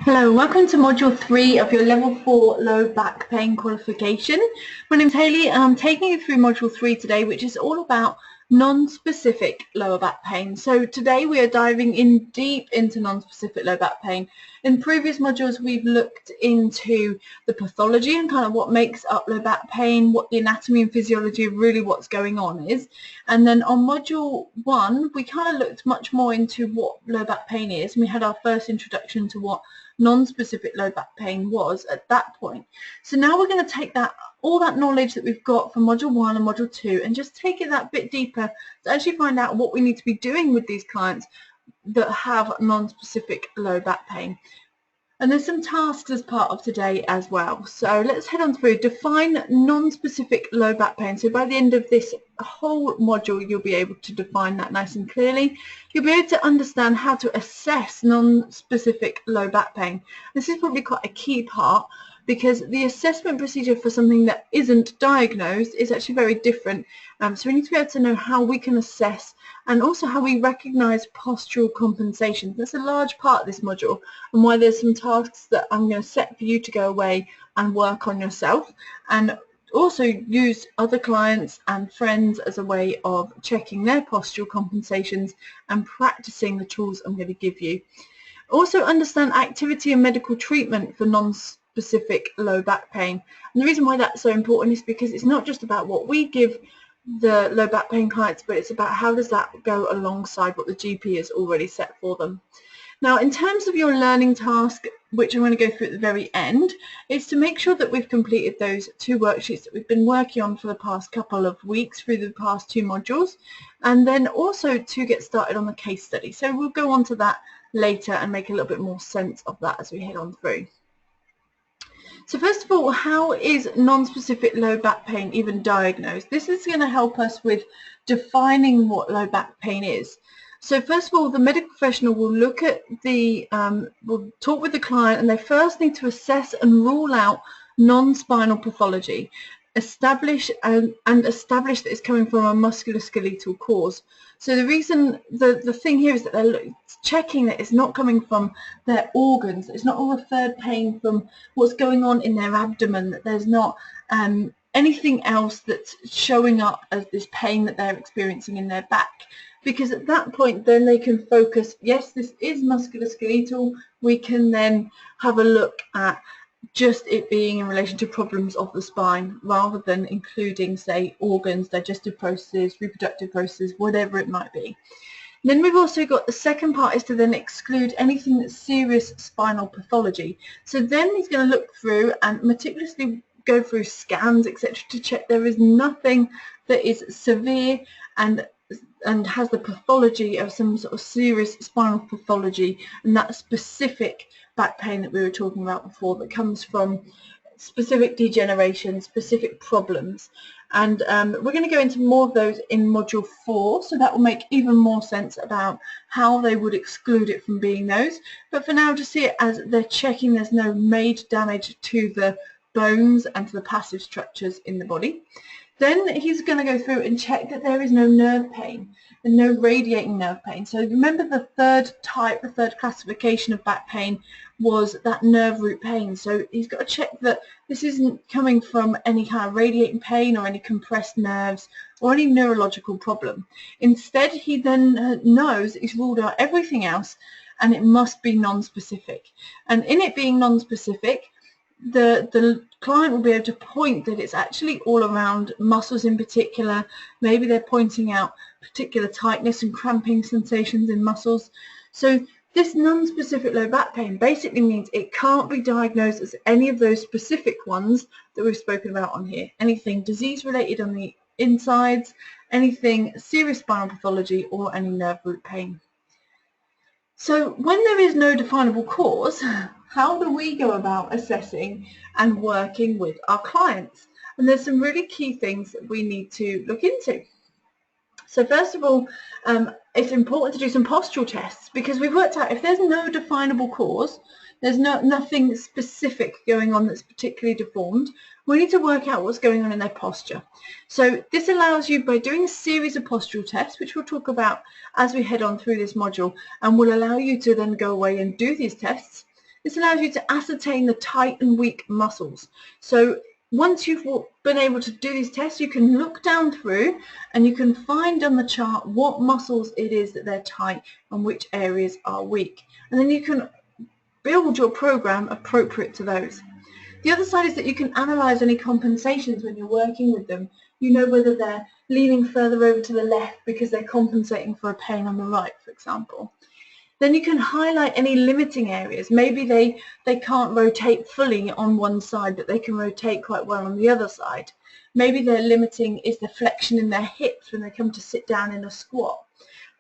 Hello, welcome to Module 3 of your Level 4 Low Back Pain qualification. My name's Hayley and I'm taking you through Module 3 today, which is all about non-specific lower back pain. So today we are diving in deep into non-specific low back pain. In previous modules we've looked into the pathology and kind of what makes up low back pain, what the anatomy and physiology of really what's going on is. And then on Module 1 we kind of looked much more into what low back pain is, and we had our first introduction to what non-specific low back pain was at that point. So now we're going to take all that knowledge that we've got from Module 1 and Module 2 and just take it that bit deeper to actually find out what we need to be doing with these clients that have non-specific low back pain. And there's some tasks as part of today as well. So let's head on through. Define non-specific low back pain. So by the end of this whole module, you'll be able to define that nice and clearly. You'll be able to understand how to assess non-specific low back pain. This is probably quite a key part, because the assessment procedure for something that isn't diagnosed is actually very different. So we need to be able to know how we can assess and also how we recognise postural compensation. That's a large part of this module, and why there's some tasks that I'm going to set for you to go away and work on yourself, and also use other clients and friends as a way of checking their postural compensations and practicing the tools I'm going to give you. Also understand activity and medical treatment for non-specific low back pain. And the reason why that's so important is because it's not just about what we give the low back pain clients, but it's about how does that go alongside what the GP has already set for them. Now, in terms of your learning task, which I'm going to go through at the very end, is to make sure that we've completed those 2 worksheets that we've been working on for the past couple of weeks through the past 2 modules, and then also to get started on the case study. So we'll go on to that later and make a little bit more sense of that as we head on through. So first of all, how is non-specific low back pain even diagnosed? This is going to help us with defining what low back pain is. So first of all, the medical professional will look at will talk with the client, and they first need to assess and rule out non-spinal pathology, establish that it's coming from a musculoskeletal cause. So the reason, the thing here is that they're checking that it's not coming from their organs, it's not all referred pain from what's going on in their abdomen, that there's not anything else that's showing up as this pain that they're experiencing in their back. Because at that point then they can focus, yes, this is musculoskeletal, we can then have a look at just it being in relation to problems of the spine, rather than including, say, organs, digestive processes, reproductive processes, whatever it might be. Then we've also got the second part, is to then exclude anything that's serious spinal pathology. So then he's going to look through and meticulously go through scans, etc., to check there is nothing that is severe and has the pathology of some sort of serious spinal pathology, and that specific back pain that we were talking about before, that comes from specific degeneration, specific problems. And we're going to go into more of those in Module 4, so that will make even more sense about how they would exclude it from being those. But for now, just see it as they're checking there's no major damage to the bones and to the passive structures in the body. Then he's going to go through and check that there is no nerve pain and no radiating nerve pain. So remember, the third type, the third classification of back pain was that nerve root pain. So he's got to check that this isn't coming from any kind of radiating pain or any compressed nerves or any neurological problem. Instead, he then knows he's ruled out everything else, and it must be non-specific. And in it being non-specific, the client will be able to point that it's actually all around muscles in particular. Maybe they're pointing out particular tightness and cramping sensations in muscles. So this non-specific low back pain basically means it can't be diagnosed as any of those specific ones that we've spoken about on here. Anything disease related on the insides, anything serious spinal pathology, or any nerve root pain. So when there is no definable cause, how do we go about assessing and working with our clients? And there's some really key things that we need to look into. So first of all, it's important to do some postural tests, because we've worked out if there's no definable cause, There's nothing specific going on that's particularly deformed. We need to work out what's going on in their posture. So this allows you, by doing a series of postural tests, which we'll talk about as we head on through this module, and will allow you to then go away and do these tests. This allows you to ascertain the tight and weak muscles. So once you've been able to do these tests, you can look down through and you can find on the chart what muscles it is that they're tight and which areas are weak. And then you can build your program appropriate to those. The other side is that you can analyze any compensations when you're working with them. You know whether they're leaning further over to the left because they're compensating for a pain on the right, for example. Then you can highlight any limiting areas. Maybe they can't rotate fully on one side, but they can rotate quite well on the other side. Maybe their limiting is the flexion in their hips when they come to sit down in a squat.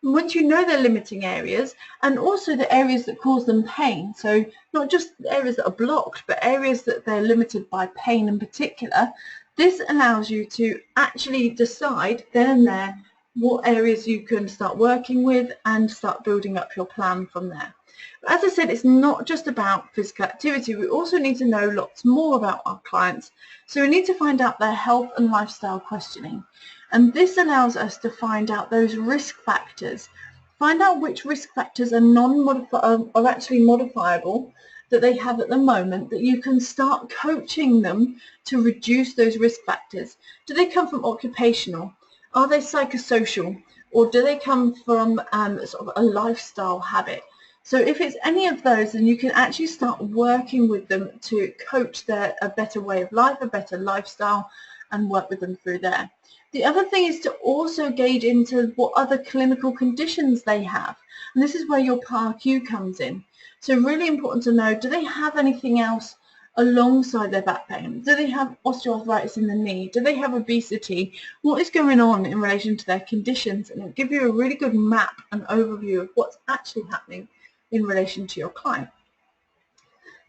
And once you know their limiting areas, and also the areas that cause them pain, so not just areas that are blocked, but areas that they're limited by pain in particular, this allows you to actually decide then and there what areas you can start working with and start building up your plan from there. But as I said, it's not just about physical activity. We also need to know lots more about our clients. So we need to find out their health and lifestyle questioning. And this allows us to find out those risk factors. Find out which risk factors are actually modifiable that they have at the moment, that you can start coaching them to reduce those risk factors. Do they come from occupational? Are they psychosocial? Or do they come from sort of a lifestyle habit? So if it's any of those, then you can actually start working with them to coach a better way of life, a better lifestyle, and work with them through there. The other thing is to also gauge into what other clinical conditions they have. And this is where your PAR-Q comes in. So really important to know, do they have anything else alongside their back pain? Do they have osteoarthritis in the knee? Do they have obesity? What is going on in relation to their conditions? And it'll give you a really good map and overview of what's actually happening in relation to your client.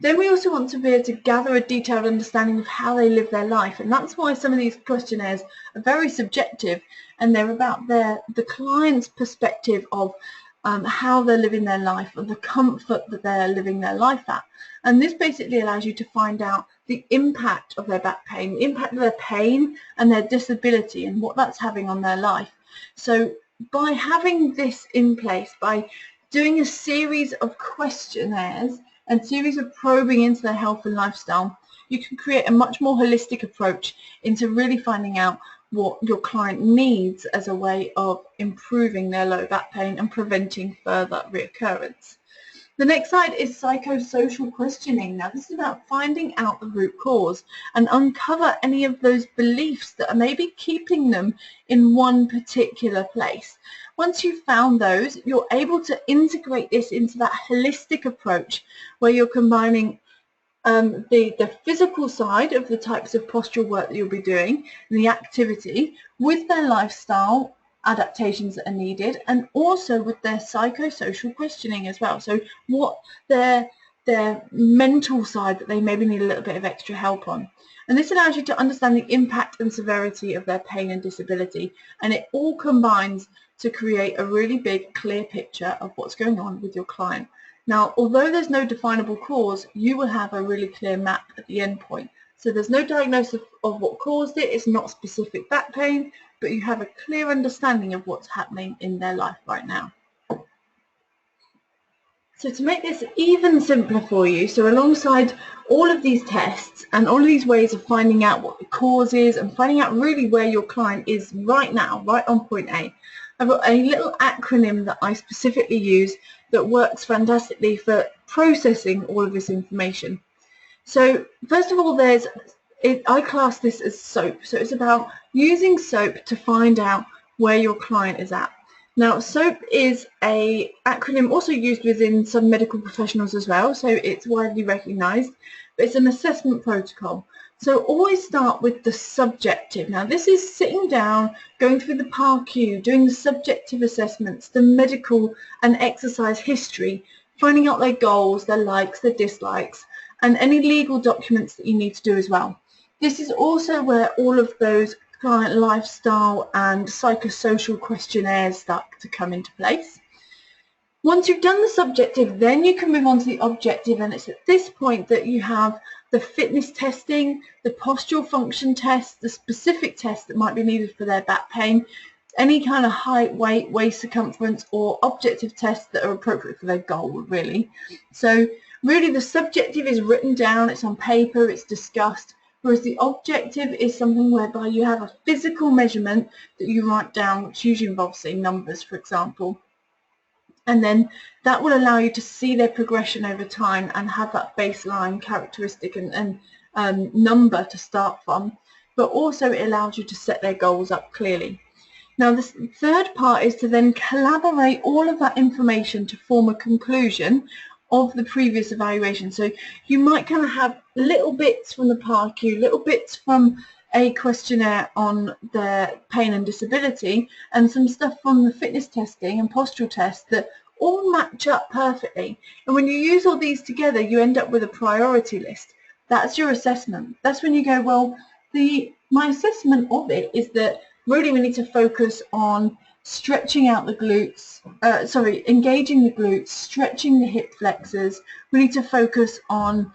Then we also want to be able to gather a detailed understanding of how they live their life, and that's why some of these questionnaires are very subjective, and they're about the client's perspective of how they're living their life and the comfort that they're living their life at. And this basically allows you to find out the impact of their back pain, the impact of their pain and their disability and what that's having on their life. So by having this in place, by doing a series of questionnaires and series of probing into their health and lifestyle, you can create a much more holistic approach into really finding out what your client needs as a way of improving their low back pain and preventing further reoccurrence. The next slide is psychosocial questioning. Now this is about finding out the root cause and uncover any of those beliefs that are maybe keeping them in one particular place. Once you've found those, you're able to integrate this into that holistic approach where you're combining the physical side of the types of postural work that you'll be doing and the activity with their lifestyle adaptations that are needed, and also with their psychosocial questioning as well. So what their mental side that they maybe need a little bit of extra help on. And this allows you to understand the impact and severity of their pain and disability, and it all combines to create a really big, clear picture of what's going on with your client. Now, although there's no definable cause, you will have a really clear map at the end point. So there's no diagnosis of what caused it, it's not specific back pain, but you have a clear understanding of what's happening in their life right now. So to make this even simpler for you, so alongside all of these tests and all of these ways of finding out what the cause is and finding out really where your client is right now, right on point A, I've got a little acronym that I specifically use that works fantastically for processing all of this information. So first of all, I class this as SOAP. So it's about using SOAP to find out where your client is at. Now, SOAP is an acronym also used within some medical professionals as well, so it's widely recognised, but it's an assessment protocol. So always start with the subjective. Now, this is sitting down, going through the PAR-Q, doing the subjective assessments, the medical and exercise history, finding out their goals, their likes, their dislikes, and any legal documents that you need to do as well. This is also where all of those client lifestyle and psychosocial questionnaires start to come into place. Once you've done the subjective, then you can move on to the objective, and it's at this point that you have the fitness testing, the postural function test, the specific tests that might be needed for their back pain, any kind of height, weight, waist circumference, or objective tests that are appropriate for their goal, really. So really the subjective is written down, it's on paper, it's discussed, whereas the objective is something whereby you have a physical measurement that you write down, which usually involves, say, numbers, for example. And then that will allow you to see their progression over time and have that baseline characteristic and number to start from, but also it allows you to set their goals up clearly. Now the third part is to then collaborate all of that information to form a conclusion of the previous evaluation. So you might kind of have little bits from the PARQ, little bits from a questionnaire on their pain and disability, and some stuff from the fitness testing and postural tests that all match up perfectly. And when you use all these together, you end up with a priority list. That's your assessment. That's when you go, well, my assessment of it is that really we need to focus on stretching out the glutes, engaging the glutes, stretching the hip flexors. We need to focus on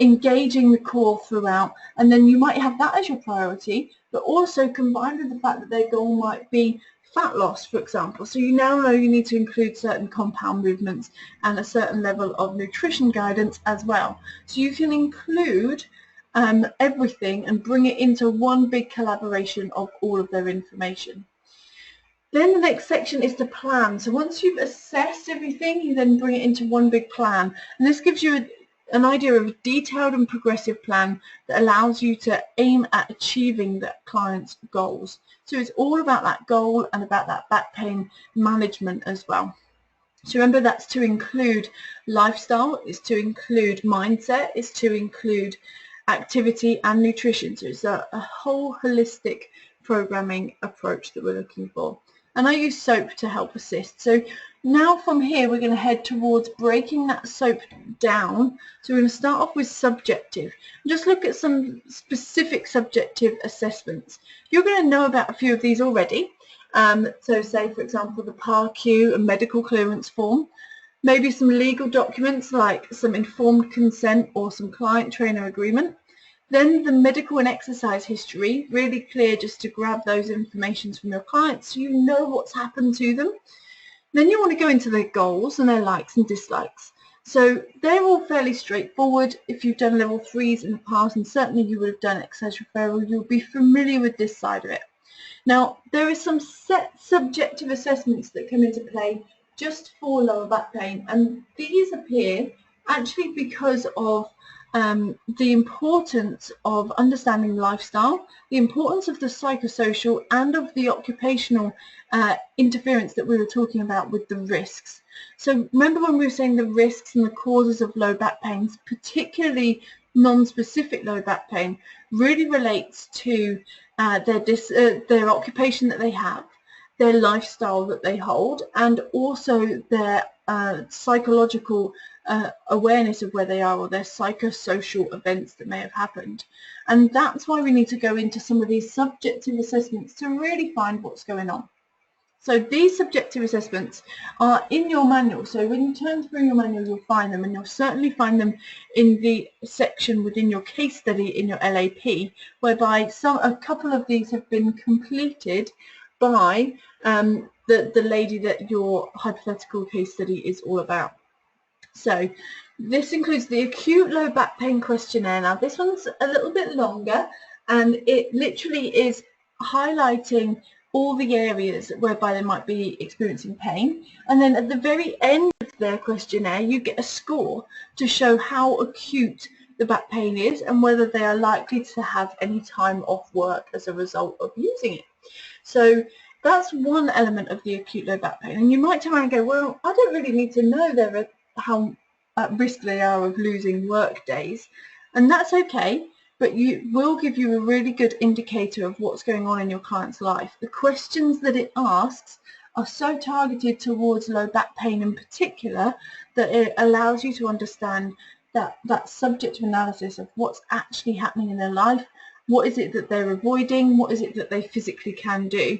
engaging the core throughout, and then you might have that as your priority, but also combined with the fact that their goal might be fat loss, for example. So you now know you need to include certain compound movements and a certain level of nutrition guidance as well. So you can include everything and bring it into one big collaboration of all of their information. Then the next section is to plan. So once you've assessed everything, you then bring it into one big plan. And this gives you an idea of a detailed and progressive plan that allows you to aim at achieving the client's goals. So it's all about that goal and about that back pain management as well. So remember, that's to include lifestyle, it's to include mindset, it's to include activity and nutrition. So it's a whole holistic programming approach that we're looking for. And I use SOAP to help assist. So now from here we're going to head towards breaking that SOAP down. So we're going to start off with subjective. Just look at some specific subjective assessments. You're going to know about a few of these already. So say, for example, the PARQ, a medical clearance form, maybe some legal documents like some informed consent or some client-trainer agreement. Then the medical and exercise history, really clear, just to grab those informations from your clients so you know what's happened to them. Then you want to go into their goals and their likes and dislikes. So they're all fairly straightforward. If you've done level 3s in the past, and certainly you would have done exercise referral, you'll be familiar with this side of it. Now, there are some set subjective assessments that come into play just for lower back pain, and these appear actually because of the importance of understanding lifestyle, the importance of the psychosocial and of the occupational interference that we were talking about with the risks. So remember when we were saying the risks and the causes of low back pains, particularly non-specific low back pain, really relates to their occupation that they have, their lifestyle that they hold, and also their psychological awareness of where they are, or their psychosocial events that may have happened. And that's why we need to go into some of these subjective assessments to really find what's going on. So these subjective assessments are in your manual. So when you turn through your manual, you'll find them, and you'll certainly find them in the section within your case study in your LAP, whereby a couple of these have been completed by the lady that your hypothetical case study is all about. So this includes the acute low back pain questionnaire. Now this one's a little bit longer, and it literally is highlighting all the areas whereby they might be experiencing pain, and then at the very end of their questionnaire you get a score to show how acute the back pain is and whether they are likely to have any time off work as a result of using it. So that's one element of the acute low back pain. And you might turn around and go, well, I don't really need to know how at risk they are of losing work days. And that's okay, but it will give you a really good indicator of what's going on in your client's life. The questions that it asks are so targeted towards low back pain in particular that it allows you to understand that subjective analysis of what's actually happening in their life. What is it that they're avoiding? What is it that they physically can do?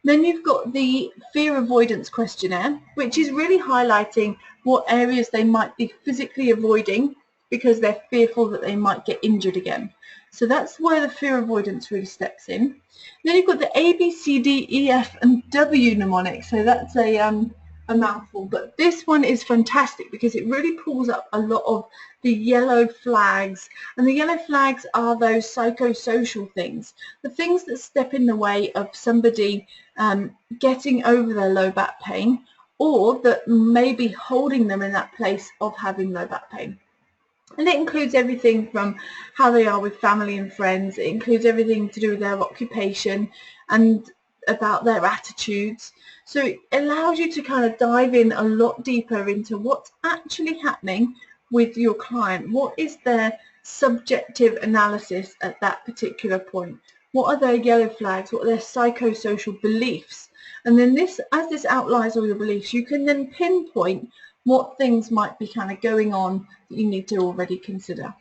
Then you've got the fear avoidance questionnaire, which is really highlighting what areas they might be physically avoiding because they're fearful that they might get injured again. So that's where the fear avoidance really steps in. Then you've got the A, B, C, D, E, F, and W mnemonic. So that's a mouthful, but this one is fantastic because it really pulls up a lot of the yellow flags, and the yellow flags are those psychosocial things, the things that step in the way of somebody getting over their low back pain, or that may be holding them in that place of having low back pain. And it includes everything from how they are with family and friends. It includes everything to do with their occupation and about their attitudes. So it allows you to kind of dive in a lot deeper into what's actually happening with your client. What is their subjective analysis at that particular point? What are their yellow flags? What are their psychosocial beliefs? And then this, as this outlines all your beliefs, you can then pinpoint what things might be kind of going on that you need to already consider.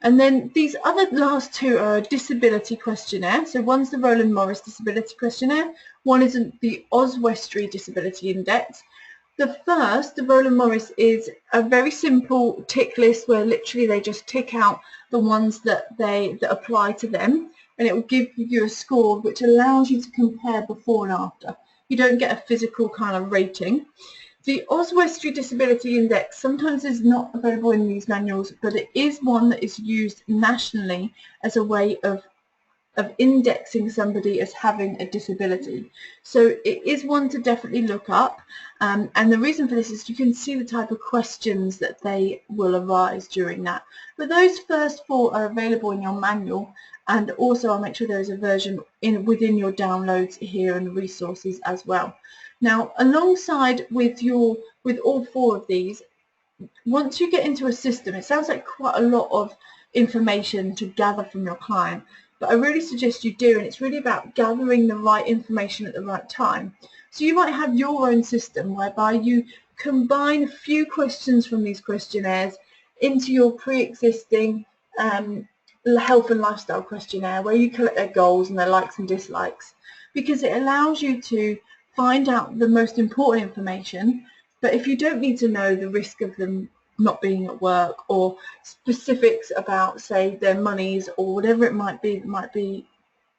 And then these other last two are a disability questionnaire. So one's the Roland Morris Disability Questionnaire, one is the Oswestry Disability Index. The first, the Roland Morris, is a very simple tick list where literally they just tick out the ones that apply to them, and it will give you a score which allows you to compare before and after. You don't get a physical kind of rating. The Oswestry Disability Index sometimes is not available in these manuals, but it is one that is used nationally as a way of indexing somebody as having a disability. So it is one to definitely look up, and the reason for this is you can see the type of questions that they will arise during that. But those first four are available in your manual, and also I'll make sure there is a version within your downloads here and resources as well. Now, alongside with all four of these, once you get into a system, it sounds like quite a lot of information to gather from your client, but I really suggest you do, and it's really about gathering the right information at the right time. So you might have your own system whereby you combine a few questions from these questionnaires into your pre-existing health and lifestyle questionnaire, where you collect their goals and their likes and dislikes, because it allows you to find out the most important information. But if you don't need to know the risk of them not being at work, or specifics about, say, their monies, or whatever it might be, that might be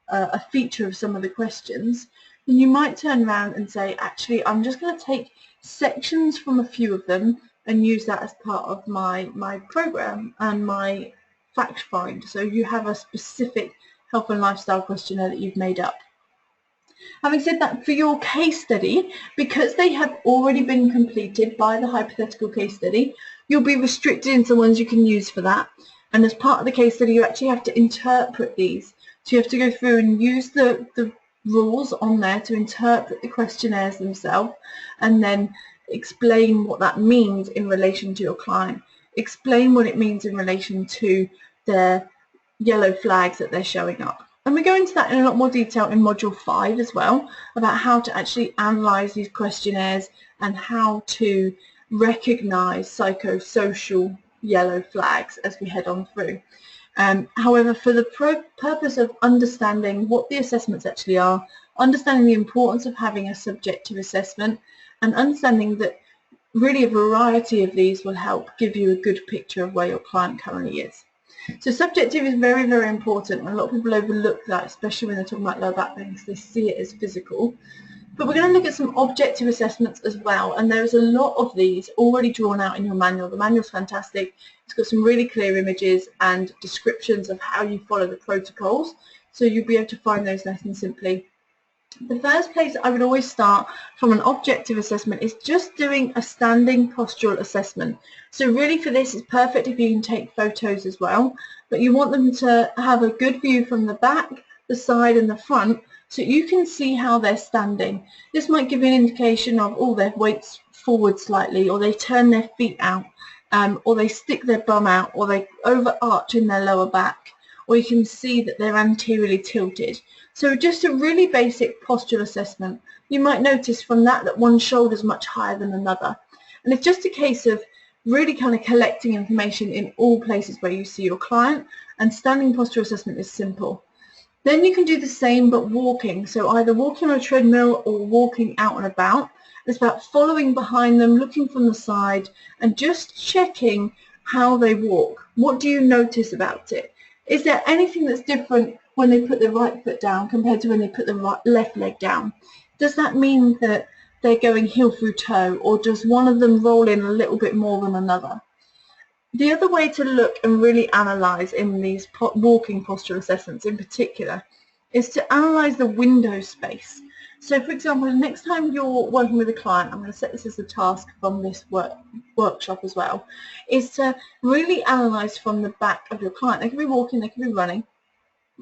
a feature of some of the questions, then you might turn around and say, actually, I'm just going to take sections from a few of them and use that as part of my program and my fact find. So you have a specific health and lifestyle questionnaire that you've made up. Having said that, for your case study, because they have already been completed by the hypothetical case study, you'll be restricted into the ones you can use for that. And as part of the case study, you actually have to interpret these. So you have to go through and use the rules on there to interpret the questionnaires themselves, and then explain what that means in relation to your client. Explain what it means in relation to their yellow flags that they're showing up. And we go into that in a lot more detail in Module 5 as well, about how to actually analyse these questionnaires and how to recognise psychosocial yellow flags as we head on through. However, for the purpose of understanding what the assessments actually are, understanding the importance of having a subjective assessment, and understanding that really a variety of these will help give you a good picture of where your client currently is. So subjective is very, very important, and a lot of people overlook that, especially when they're talking about low back pain, because they see it as physical. But we're going to look at some objective assessments as well, and there's a lot of these already drawn out in your manual. The manual's fantastic. It's got some really clear images and descriptions of how you follow the protocols, so you'll be able to find those nice and simply. The first place I would always start from an objective assessment is just doing a standing postural assessment. So really for this, it's perfect if you can take photos as well, but you want them to have a good view from the back, the side and the front, so you can see how they're standing. This might give you an indication of, oh, their weight's forward slightly, or they turn their feet out, or they stick their bum out, or they overarch in their lower back, or you can see that they're anteriorly tilted. So just a really basic postural assessment. You might notice from that one shoulder is much higher than another. And it's just a case of really kind of collecting information in all places where you see your client, and standing postural assessment is simple. Then you can do the same but walking, so either walking on a treadmill or walking out and about. It's about following behind them, looking from the side, and just checking how they walk. What do you notice about it? Is there anything that's different when they put the right foot down compared to when they put the left leg down? Does that mean that they're going heel through toe, or does one of them roll in a little bit more than another? The other way to look and really analyse in these walking postural assessments in particular is to analyse the window space. So for example, the next time you're working with a client, I'm going to set this as a task from this workshop as well, is to really analyse from the back of your client. They can be walking, they can be running,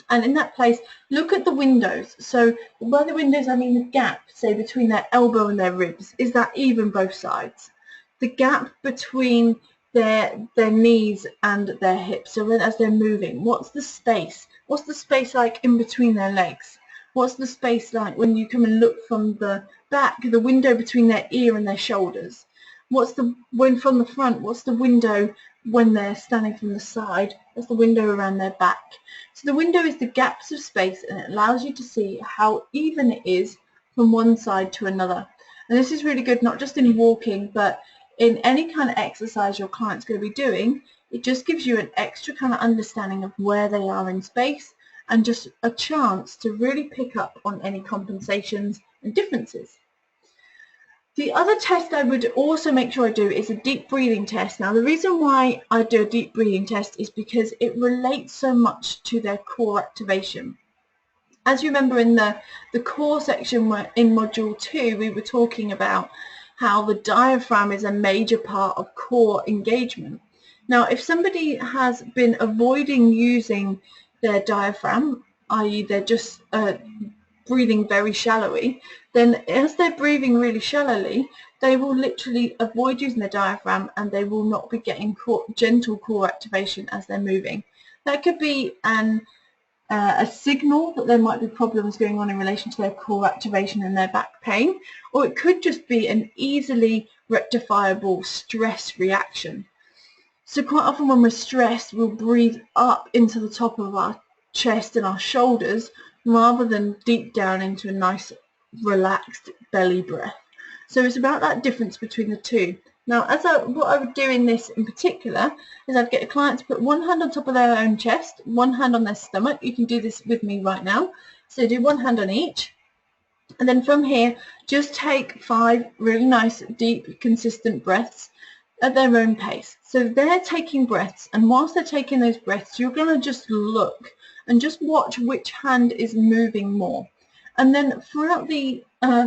and in that place look at the windows. So by the windows I mean the gap, say, between their elbow and their ribs. Is that even both sides? The gap between their knees and their hips, so as they're moving, what's the space? What's the space like in between their legs? What's the space like when you come and look from the back, the window between their ear and their shoulders? When from the front, what's the window when they're standing from the side? What's the window around their back? So the window is the gaps of space, and it allows you to see how even it is from one side to another. And this is really good not just in walking, but in any kind of exercise your client's going to be doing. It just gives you an extra kind of understanding of where they are in space, and just a chance to really pick up on any compensations and differences. The other test I would also make sure I do is a deep breathing test. Now the reason why I do a deep breathing test is because it relates so much to their core activation. As you remember in the core section in Module 2, we were talking about how the diaphragm is a major part of core engagement. Now if somebody has been avoiding using their diaphragm, i.e. they're just breathing very shallowly, then as they're breathing really shallowly, they will literally avoid using the diaphragm, and they will not be getting gentle core activation as they're moving. That could be a signal that there might be problems going on in relation to their core activation and their back pain, or it could just be an easily rectifiable stress reaction. So quite often when we're stressed, we'll breathe up into the top of our chest and our shoulders rather than deep down into a nice relaxed belly breath. So it's about that difference between the two. Now what I would do in this in particular is I'd get a client to put one hand on top of their own chest, one hand on their stomach. You can do this with me right now. So do one hand on each, and then from here just take 5 really nice deep consistent breaths at their own pace. So they're taking breaths, and whilst they're taking those breaths, you're going to just look and just watch which hand is moving more. And then throughout the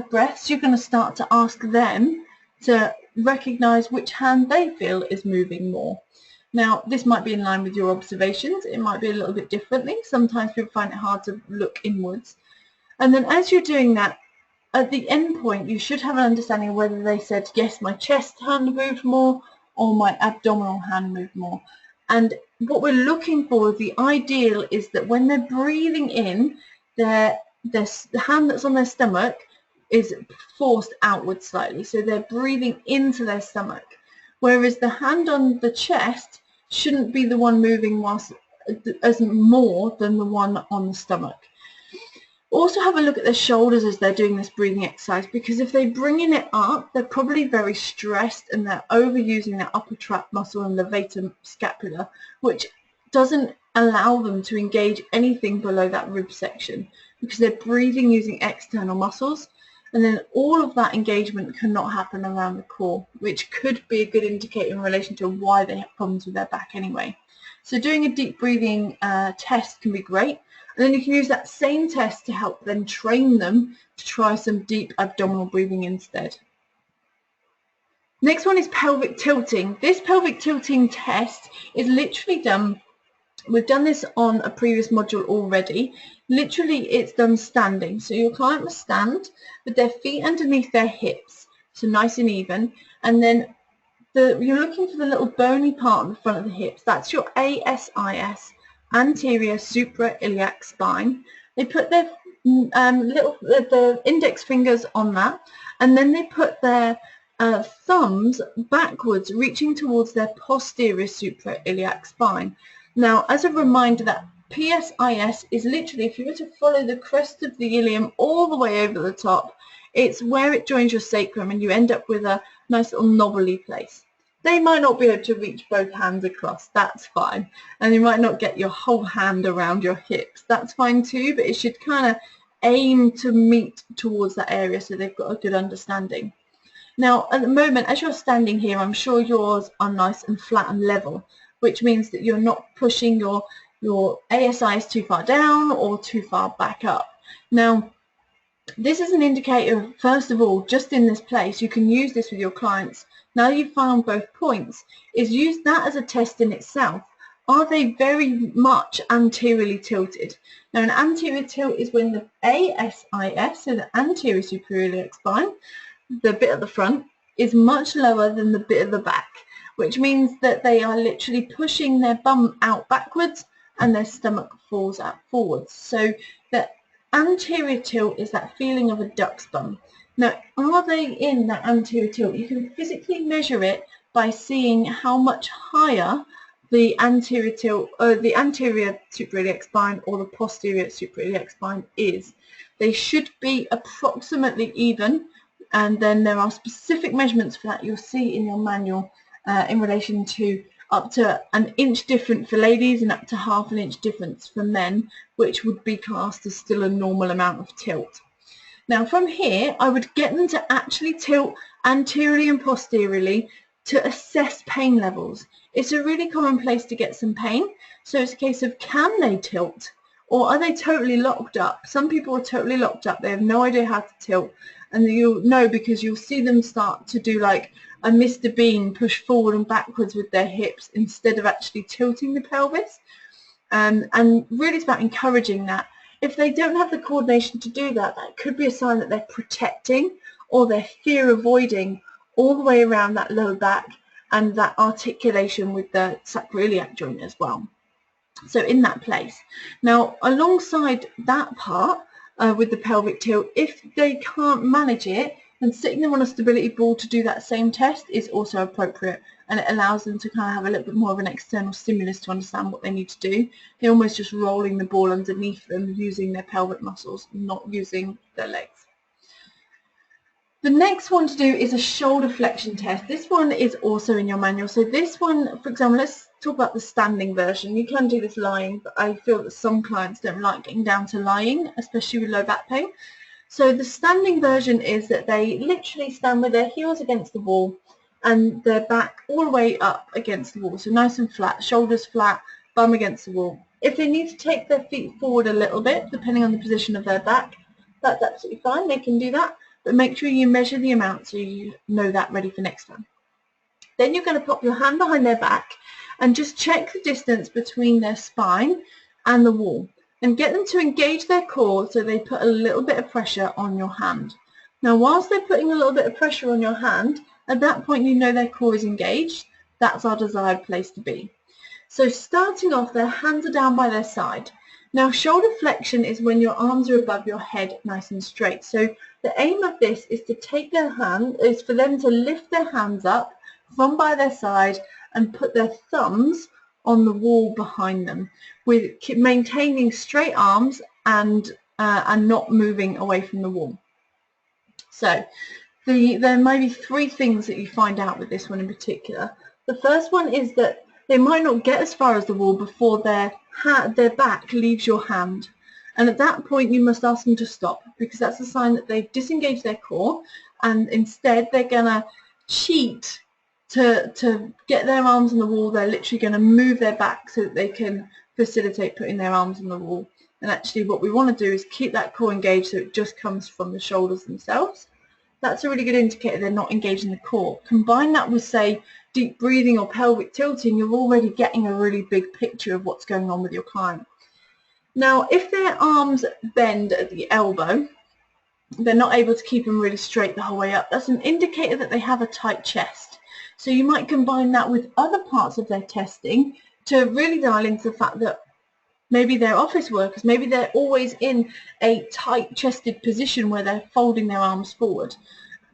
breaths, you're going to start to ask them to recognize which hand they feel is moving more. Now this might be in line with your observations, it might be a little bit differently. Sometimes people find it hard to look inwards. And then as you're doing that, at the end point you should have an understanding of whether they said, yes, my chest hand moved more or my abdominal hand moved more. And what we're looking for, the ideal, is that when they're breathing in, the hand that's on their stomach is forced outwards slightly, so they're breathing into their stomach, whereas the hand on the chest shouldn't be the one moving as more than the one on the stomach. Also have a look at their shoulders as they're doing this breathing exercise, because if they're bringing it up, they're probably very stressed and they're overusing their upper trap muscle and levator scapula, which doesn't allow them to engage anything below that rib section, because they're breathing using external muscles, and then all of that engagement cannot happen around the core, which could be a good indicator in relation to why they have problems with their back anyway. So doing a deep breathing test can be great. And then you can use that same test to help then train them to try some deep abdominal breathing instead. Next one is pelvic tilting. This pelvic tilting test is literally done, we've done this on a previous module already. Literally it's done standing. So your client must stand with their feet underneath their hips, so nice and even, and then you're looking for the little bony part on the front of the hips. That's your ASIS, anterior suprailiac spine. They put their the index fingers on that, and then they put their thumbs backwards, reaching towards their posterior suprailiac spine. Now, as a reminder, that PSIS is literally, if you were to follow the crest of the ilium all the way over the top, it's where it joins your sacrum and you end up with a nice little knobbly place. They might not be able to reach both hands across, that's fine. And you might not get your whole hand around your hips, that's fine too, but it should kind of aim to meet towards that area so they've got a good understanding. Now, at the moment, as you're standing here, I'm sure yours are nice and flat and level, which means that you're not pushing your ASI is too far down or too far back up. Now, this is an indicator, first of all, just in this place, you can use this with your clients. Now you've found both points, is use that as a test in itself. Are they very much anteriorly tilted? Now, an anterior tilt is when the ASIS, so the anterior superior iliac spine, the bit at the front, is much lower than the bit at the back, which means that they are literally pushing their bum out backwards and their stomach falls out forwards. So the anterior tilt is that feeling of a duck's bum. Now, are they in that anterior tilt? You can physically measure it by seeing how much higher the anterior tilt, the anterior suprailiac spine or the posterior suprailiac spine is. They should be approximately even, and then there are specific measurements for that you'll see in your manual in relation to up to an inch different for ladies and up to half an inch difference for men, which would be classed as still a normal amount of tilt. Now from here, I would get them to actually tilt anteriorly and posteriorly to assess pain levels. It's a really common place to get some pain, so it's a case of, can they tilt or are they totally locked up? Some people are totally locked up, they have no idea how to tilt, and you'll know because you'll see them start to do like a Mr. Bean, push forward and backwards with their hips instead of actually tilting the pelvis. And really it's about encouraging that. If they don't have the coordination to do that, that could be a sign that they're protecting or they're fear avoiding all the way around that lower back and that articulation with the sacroiliac joint as well. So in that place. Now alongside that part with the pelvic tilt, if they can't manage it, then sitting them on a stability ball to do that same test is also appropriate, and it allows them to kind of have a little bit more of an external stimulus to understand what they need to do. They're almost just rolling the ball underneath them using their pelvic muscles, not using their legs. The next one to do is a shoulder flexion test. This one is also in your manual. So this one, for example, let's talk about the standing version. You can do this lying, but I feel that some clients don't like getting down to lying, especially with low back pain. So the standing version is that they literally stand with their heels against the wall and their back all the way up against the wall. So nice and flat, shoulders flat, bum against the wall. If they need to take their feet forward a little bit, depending on the position of their back, that's absolutely fine, they can do that. But make sure you measure the amount so you know that ready for next time. Then you're going to pop your hand behind their back and just check the distance between their spine and the wall. And get them to engage their core so they put a little bit of pressure on your hand. Now whilst they're putting a little bit of pressure on your hand, at that point you know their core is engaged. That's our desired place to be. So starting off, their hands are down by their side. Now shoulder flexion is when your arms are above your head nice and straight. So the aim of this is to take their hand, is for them to lift their hands up from by their side and put their thumbs on the wall behind them, with maintaining straight arms and not moving away from the wall. So there may be three things that you find out with this one in particular. The first one is that they might not get as far as the wall before their back leaves your hand, and at that point you must ask them to stop, because that's a sign that they've disengaged their core and instead they're gonna cheat to get their arms on the wall. They're literally going to move their back so that they can facilitate putting their arms on the wall. And actually what we want to do is keep that core engaged so it just comes from the shoulders themselves. That's a really good indicator they're not engaging the core. Combine that with, say, deep breathing or pelvic tilting, you're already getting a really big picture of what's going on with your client. Now, if their arms bend at the elbow, they're not able to keep them really straight the whole way up. That's an indicator that they have a tight chest. So you might combine that with other parts of their testing to really dial into the fact that maybe they're office workers, maybe they're always in a tight chested position where they're folding their arms forward.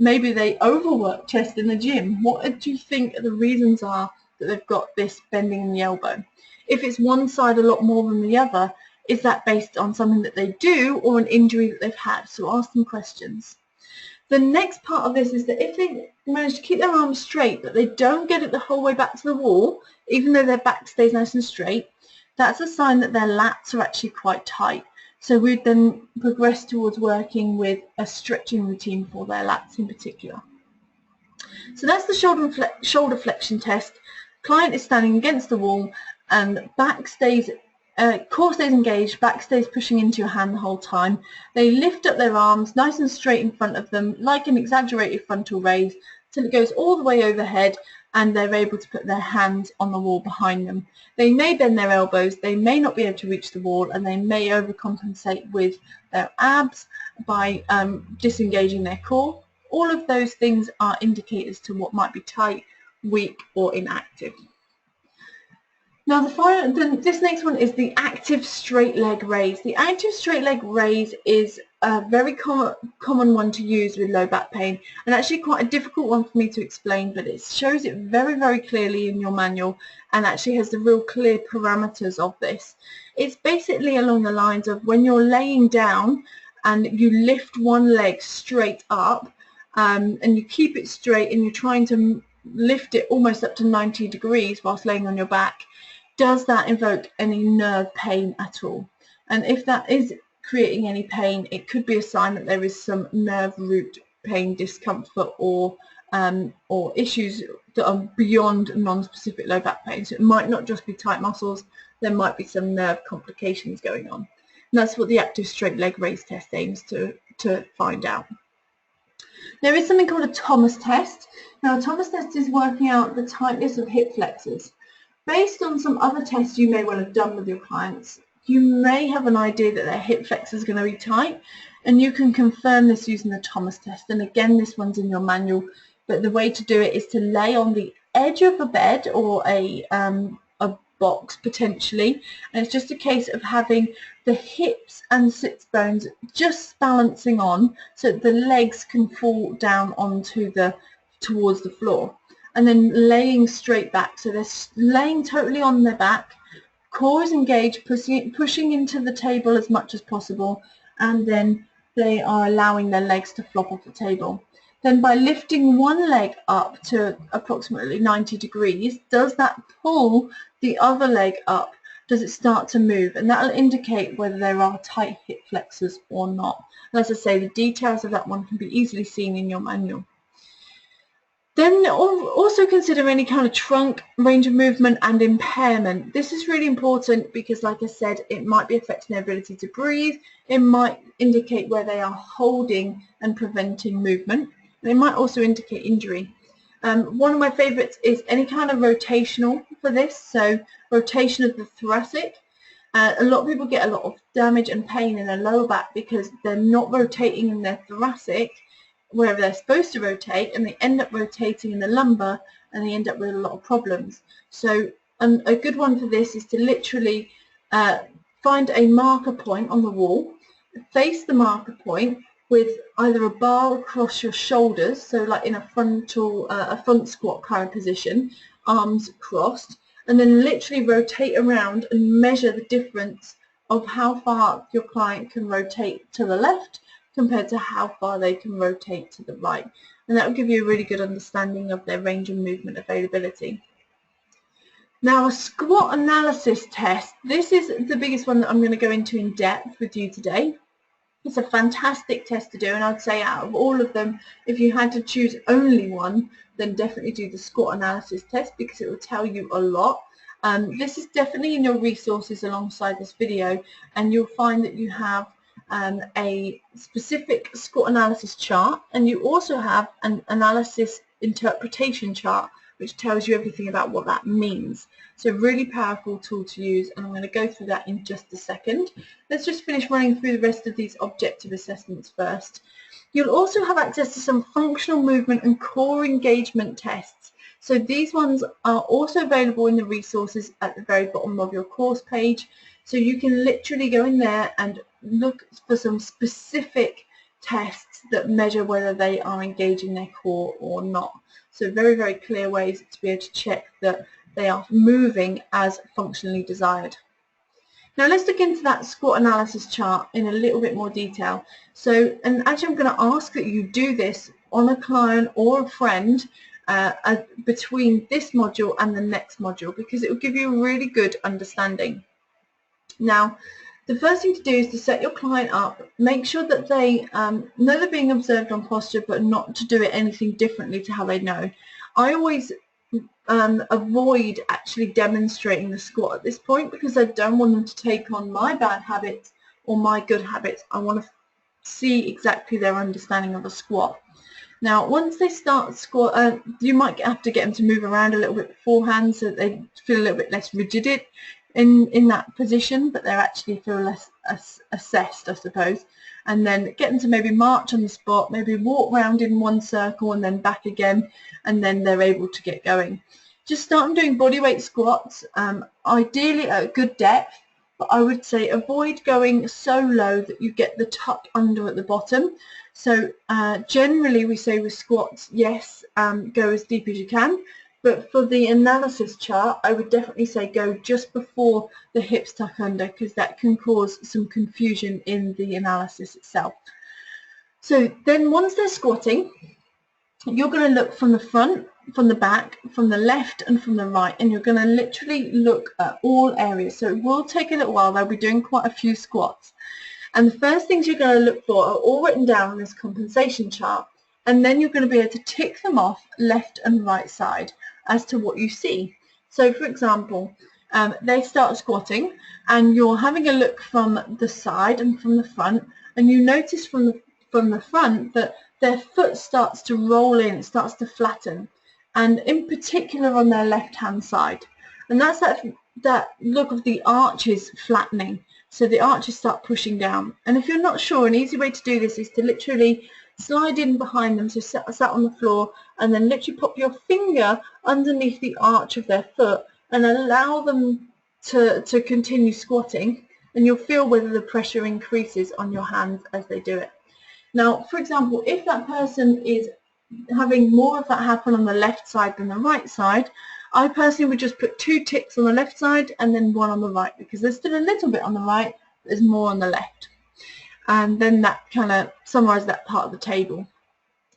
Maybe they overwork chest in the gym. What do you think the reasons are that they've got this bending in the elbow? If it's one side a lot more than the other, is that based on something that they do or an injury that they've had? So ask them questions. The next part of this is that if they manage to keep their arms straight but they don't get it the whole way back to the wall, even though their back stays nice and straight, that's a sign that their lats are actually quite tight. So we'd then progress towards working with a stretching routine for their lats in particular. So that's the shoulder flexion test. Client is standing against the wall and back stays, core stays engaged, back stays pushing into your hand the whole time. They lift up their arms nice and straight in front of them like an exaggerated frontal raise till it goes all the way overhead and they're able to put their hands on the wall behind them. They may bend their elbows, they may not be able to reach the wall, and they may overcompensate with their abs by disengaging their core. All of those things are indicators to what might be tight, weak, or inactive. Now this next one is the active straight leg raise. The active straight leg raise is a very common one to use with low back pain, and actually quite a difficult one for me to explain, but it shows it very, very clearly in your manual and actually has the real clear parameters of this. It's basically along the lines of when you're laying down and you lift one leg straight up and you keep it straight and you're trying to lift it almost up to 90 degrees whilst laying on your back. Does that invoke any nerve pain at all? And if that is creating any pain, it could be a sign that there is some nerve root pain, discomfort, or issues that are beyond non-specific low back pain. So it might not just be tight muscles, there might be some nerve complications going on. And that's what the active straight leg raise test aims to find out. There is something called a Thomas test. Now a Thomas test is working out the tightness of hip flexors. Based on some other tests you may well have done with your clients, you may have an idea that their hip flexor is going to be tight, and you can confirm this using the Thomas test. And again, this one's in your manual, but the way to do it is to lay on the edge of a bed or a box potentially, and it's just a case of having the hips and sits bones just balancing on so that the legs can fall down onto towards the floor. And then laying straight back, so they're laying totally on their back, core is engaged, pushing into the table as much as possible, and then they are allowing their legs to flop off the table. Then by lifting one leg up to approximately 90 degrees, does that pull the other leg up? Does it start to move? And that will indicate whether there are tight hip flexors or not. And as I say, the details of that one can be easily seen in your manual. Then also consider any kind of trunk, range of movement and impairment. This is really important because, like I said, it might be affecting their ability to breathe. It might indicate where they are holding and preventing movement. And it might also indicate injury. One of my favourites is any kind of rotational for this, so rotation of the thoracic. A lot of people get a lot of damage and pain in their lower back because they're not rotating in their thoracic wherever they're supposed to rotate, and they end up rotating in the lumbar and they end up with a lot of problems. So a good one for this is to literally find a marker point on the wall, face the marker point with either a bar across your shoulders, so like in a front squat kind of position, arms crossed, and then literally rotate around and measure the difference of how far your client can rotate to the left compared to how far they can rotate to the right. And that will give you a really good understanding of their range of movement availability. Now, a squat analysis test. This is the biggest one that I'm going to go into in depth with you today. It's a fantastic test to do, and I'd say out of all of them, if you had to choose only one, then definitely do the squat analysis test because it will tell you a lot. This is definitely in your resources alongside this video, and you'll find that you have a specific squat analysis chart, and you also have an analysis interpretation chart which tells you everything about what that means. So really powerful tool to use, and I'm going to go through that in just a second. Let's just finish running through the rest of these objective assessments first. You'll also have access to some functional movement and core engagement tests. So these ones are also available in the resources at the very bottom of your course page. So you can literally go in there and look for some specific tests that measure whether they are engaging their core or not. So very, very clear ways to be able to check that they are moving as functionally desired. Now let's look into that squat analysis chart in a little bit more detail. So, and actually I'm going to ask that you do this on a client or a friend between this module and the next module, because it will give you a really good understanding. Now, the first thing to do is to set your client up. Make sure that they know they're being observed on posture, but not to do it anything differently to how they know. I always avoid actually demonstrating the squat at this point, because I don't want them to take on my bad habits or my good habits. I want to see exactly their understanding of a squat. Now, once they start squat, you might have to get them to move around a little bit beforehand so that they feel a little bit less rigid in that position, but they actually feel less assessed, I suppose. And then get them to maybe march on the spot, maybe walk around in one circle and then back again, and then they're able to get going. Just start them doing bodyweight squats, ideally at a good depth, but I would say avoid going so low that you get the tuck under at the bottom. So generally we say with squats, yes, go as deep as you can, but for the analysis chart, I would definitely say go just before the hips tuck under, because that can cause some confusion in the analysis itself. So then once they're squatting, you're going to look from the front, from the back, from the left and from the right, and you're going to literally look at all areas. So it will take a little while. They'll be doing quite a few squats. And the first things you're going to look for are all written down on this compensation chart, and then you're going to be able to tick them off left and right side as to what you see. So for example, they start squatting and you're having a look from the side and from the front, and you notice from the front that their foot starts to roll in, starts to flatten, and in particular on their left hand side. And that's that look of the arches flattening. So the arches start pushing down. And if you're not sure, an easy way to do this is to literally slide in behind them, so sat on the floor, and then literally pop your finger underneath the arch of their foot and allow them to continue squatting, and you'll feel whether the pressure increases on your hands as they do it. Now, for example, if that person is having more of that happen on the left side than the right side, I personally would just put 2 ticks on the left side and then 1 on the right, because there's still a little bit on the right, but there's more on the left. And then that kind of summarises that part of the table.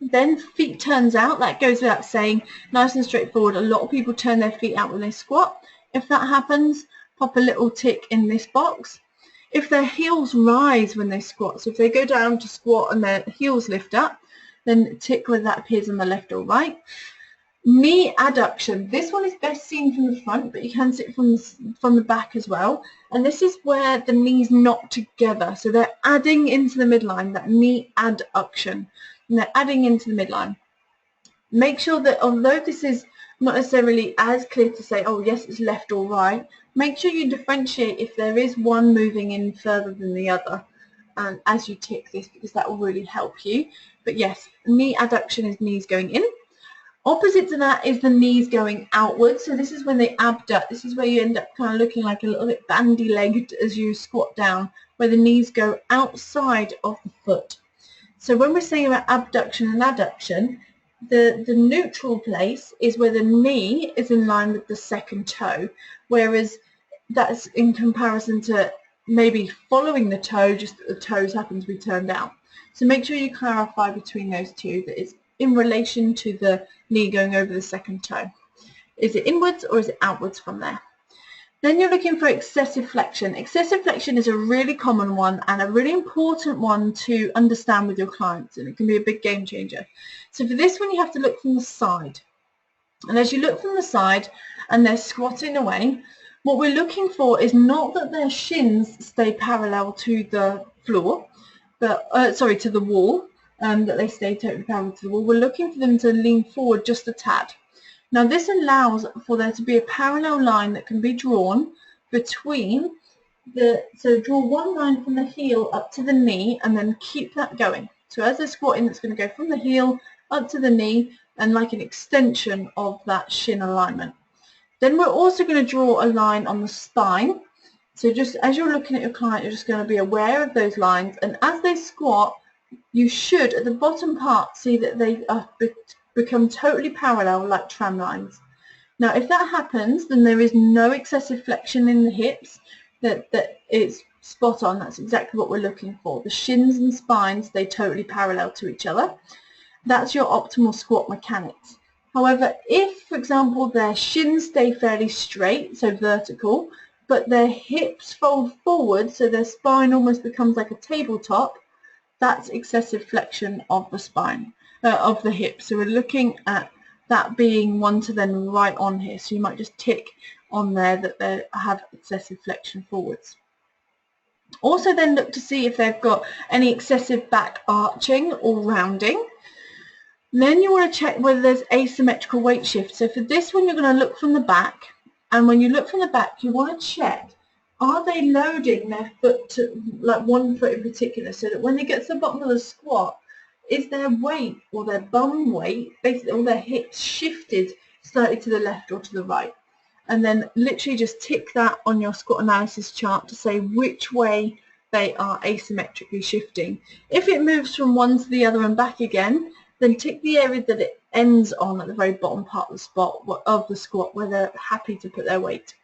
Then feet turns out, that goes without saying, nice and straightforward. A lot of people turn their feet out when they squat. If that happens, pop a little tick in this box. If their heels rise when they squat, so if they go down to squat and their heels lift up, then tick whether that appears on the left or right. Knee adduction. This one is best seen from the front, but you can see it from the back as well. And this is where the knees knock together. So they're adding into the midline, that knee adduction. And they're adding into the midline. Make sure that although this is not necessarily as clear to say, oh yes, it's left or right, make sure you differentiate if there is one moving in further than the other as you tick this, because that will really help you. But yes, knee adduction is knees going in. Opposite to that is the knees going outwards. So this is when they abduct. This is where you end up kind of looking like a little bit bandy-legged as you squat down, where the knees go outside of the foot. So when we're saying about abduction and adduction, the neutral place is where the knee is in line with the second toe, whereas that's in comparison to maybe following the toe, just that the toes happen to be turned out. So make sure you clarify between those two that it's in relation to the knee going over the second toe. Is it inwards or is it outwards from there? Then you're looking for excessive flexion. Excessive flexion is a really common one and a really important one to understand with your clients, and it can be a big game changer. So for this one, you have to look from the side. And as you look from the side and they're squatting away, what we're looking for is not that their shins stay parallel to the floor, but to the wall, that they stay totally parallel to the wall. We're looking for them to lean forward just a tad. Now this allows for there to be a parallel line that can be drawn between so draw one line from the heel up to the knee and then keep that going. So as they're squatting, it's going to go from the heel up to the knee and like an extension of that shin alignment. Then we're also going to draw a line on the spine. So just as you're looking at your client, you're just going to be aware of those lines, and as they squat, you should at the bottom part see that they become totally parallel like tram lines. Now if that happens, then there is no excessive flexion in the hips. That is spot on. That's exactly what we're looking for. The shins and spines stay totally parallel to each other. That's your optimal squat mechanics. However, if, for example, their shins stay fairly straight, so vertical, but their hips fold forward, so their spine almost becomes like a tabletop, that's excessive flexion of the spine, of the hips. So we're looking at that being one to then right on here. So you might just tick on there that they have excessive flexion forwards. Also then look to see if they've got any excessive back arching or rounding. Then you want to check whether there's asymmetrical weight shift. So for this one, you're going to look from the back, and when you look from the back, you want to check, are they loading their foot to, like one foot in particular, so that when they get to the bottom of the squat, is their weight or their bum weight, basically all their hips shifted slightly to the left or to the right? And then literally just tick that on your squat analysis chart to say which way they are asymmetrically shifting. If it moves from one to the other and back again, then tick the area that it ends on at the very bottom part of the squat where they're happy to put their weight.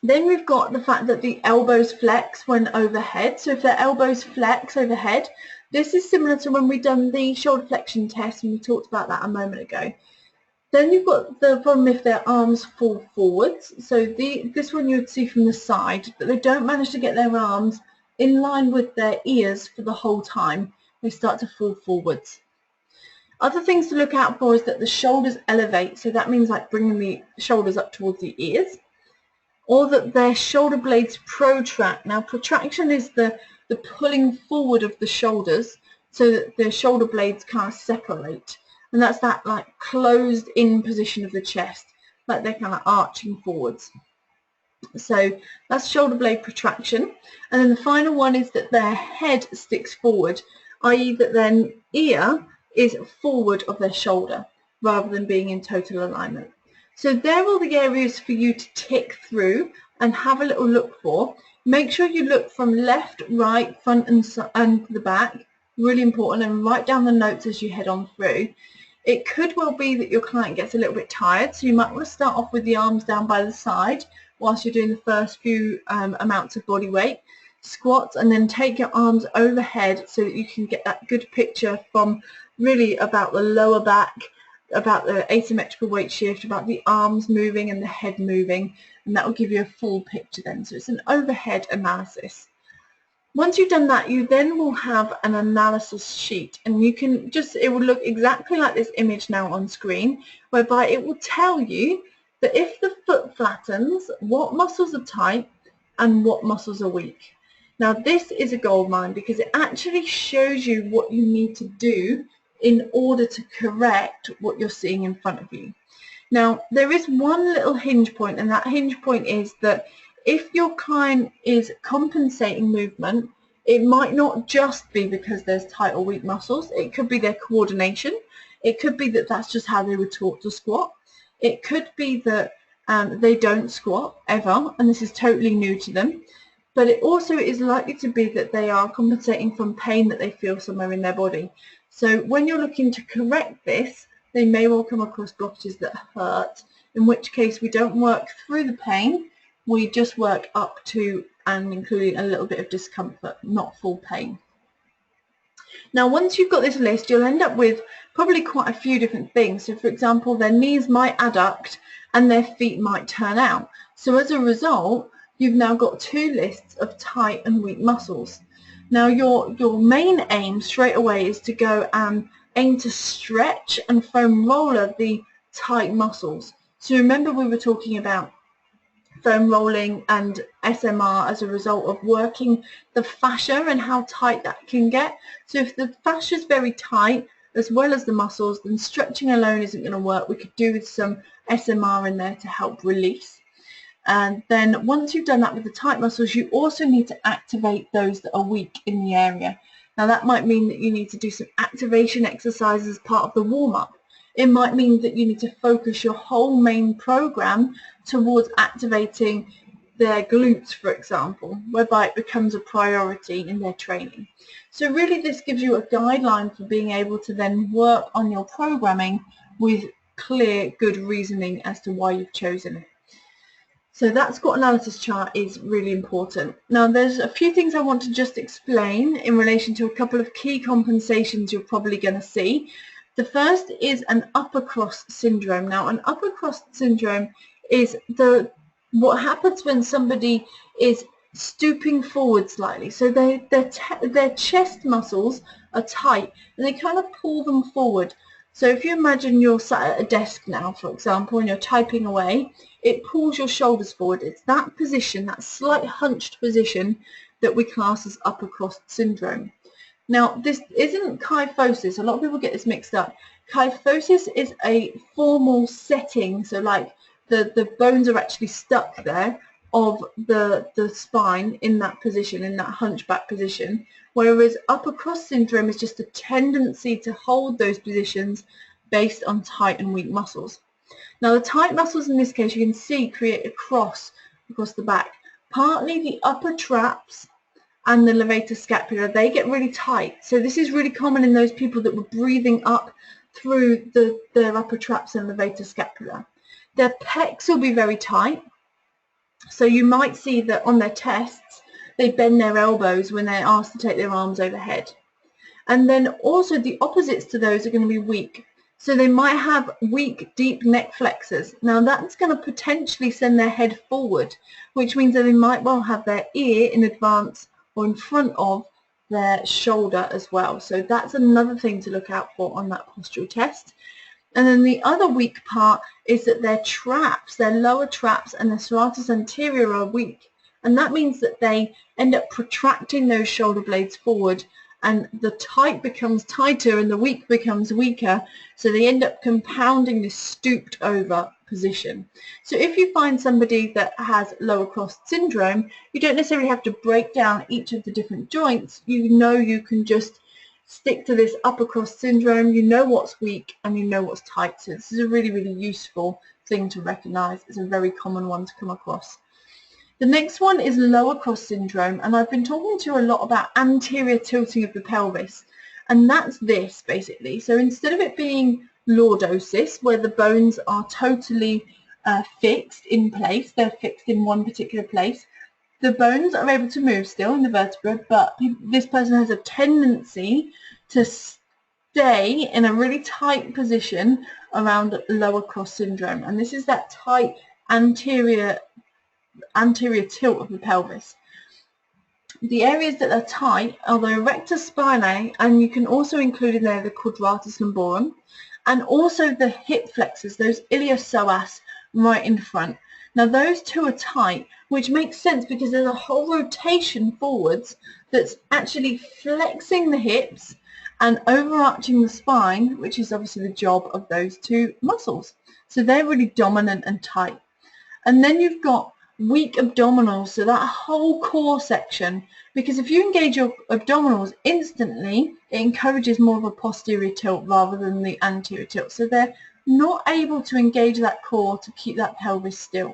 Then we've got the fact that the elbows flex when overhead. So if their elbows flex overhead, this is similar to when we've done the shoulder flexion test, and we talked about that a moment ago. Then you've got the problem if their arms fall forwards. So this one you would see from the side, that they don't manage to get their arms in line with their ears for the whole time. They start to fall forwards. Other things to look out for is that the shoulders elevate, so that means like bringing the shoulders up towards the ears, or that their shoulder blades protract. Now protraction is the pulling forward of the shoulders so that the shoulder blades kind of separate, and that's that like closed in position of the chest, like they're kind of arching forwards. So that's shoulder blade protraction. And then the final one is that their head sticks forward, i.e. that their ear is forward of their shoulder rather than being in total alignment. So they're all the areas for you to tick through and have a little look for. Make sure you look from left, right, front and the back, really important, and write down the notes as you head on through. It could well be that your client gets a little bit tired, so you might want to start off with the arms down by the side whilst you're doing the first few amounts of body weight squats, and then take your arms overhead so that you can get that good picture from really about the lower back, about the asymmetrical weight shift, about the arms moving and the head moving, and that will give you a full picture then. So it's an overhead analysis. Once you've done that, you then will have an analysis sheet, and you can just, it will look exactly like this image now on screen, whereby it will tell you that if the foot flattens, what muscles are tight and what muscles are weak. Now this is a goldmine because it actually shows you what you need to do in order to correct what you're seeing in front of you. Now there is one little hinge point, and that hinge point is that if your client is compensating movement, it might not just be because there's tight or weak muscles. It could be their coordination. It could be that that's just how they were taught to squat. It could be that they don't squat ever, and this is totally new to them. But it also is likely to be that they are compensating from pain that they feel somewhere in their body. So when you're looking to correct this, they may well come across blockages that hurt, in which case we don't work through the pain, we just work up to and including a little bit of discomfort, not full pain. Now once you've got this list, you'll end up with probably quite a few different things. So for example, their knees might adduct and their feet might turn out. So as a result, you've now got two lists of tight and weak muscles. Now your main aim straight away is to go and aim to stretch and foam roller the tight muscles. So remember we were talking about foam rolling and SMR as a result of working the fascia and how tight that can get. So if the fascia is very tight as well as the muscles, then stretching alone isn't going to work. We could do with some SMR in there to help release. And then once you've done that with the tight muscles, you also need to activate those that are weak in the area. Now that might mean that you need to do some activation exercises as part of the warm-up. It might mean that you need to focus your whole main program towards activating their glutes, for example, whereby it becomes a priority in their training. So really this gives you a guideline for being able to then work on your programming with clear, good reasoning as to why you've chosen it. So that SCOT analysis chart is really important. Now there's a few things I want to just explain in relation to a couple of key compensations you're probably going to see. The first is an upper cross syndrome. Now an upper cross syndrome is what happens when somebody is stooping forward slightly. So their chest muscles are tight and they kind of pull them forward. So if you imagine you're sat at a desk now, for example, and you're typing away, it pulls your shoulders forward. It's that position, that slight hunched position, that we class as upper cross syndrome. Now, this isn't kyphosis. A lot of people get this mixed up. Kyphosis is a formal setting, so like the bones are actually stuck there, of the spine in that position, in that hunchback position, whereas upper cross syndrome is just a tendency to hold those positions based on tight and weak muscles. Now the tight muscles in this case, you can see, create a cross across the back. Partly the upper traps and the levator scapula, they get really tight. So this is really common in those people that were breathing up through their upper traps and levator scapula. Their pecs will be very tight. So you might see that on their tests, they bend their elbows when they're asked to take their arms overhead. And then also the opposites to those are going to be weak. So they might have weak, deep neck flexors. Now that's going to potentially send their head forward, which means that they might well have their ear in advance or in front of their shoulder as well. So that's another thing to look out for on that postural test. And then the other weak part is that their traps, their lower traps and the serratus anterior are weak. And that means that they end up protracting those shoulder blades forward, and the tight becomes tighter and the weak becomes weaker. So they end up compounding this stooped over position. So if you find somebody that has lower cross syndrome, you don't necessarily have to break down each of the different joints. You know, you can just stick to this upper cross syndrome. You know what's weak and you know what's tight. So this is a really, really useful thing to recognize. It's a very common one to come across. The next one is lower cross syndrome, and I've been talking to you a lot about anterior tilting of the pelvis, and that's this basically. So instead of it being lordosis, where the bones are totally fixed in place, they're fixed in one particular place, the bones are able to move still in the vertebra, but this person has a tendency to stay in a really tight position around lower cross syndrome, and this is that tight anterior tilt of the pelvis. The areas that are tight are the erector spinae, and you can also include in there the quadratus lumborum, and also the hip flexors, those iliopsoas right in front. Now those two are tight, which makes sense because there's a whole rotation forwards that's actually flexing the hips and overarching the spine, which is obviously the job of those two muscles. So they're really dominant and tight. And then you've got weak abdominals, so that whole core section, because if you engage your abdominals instantly, it encourages more of a posterior tilt rather than the anterior tilt. So they're not able to engage that core to keep that pelvis still.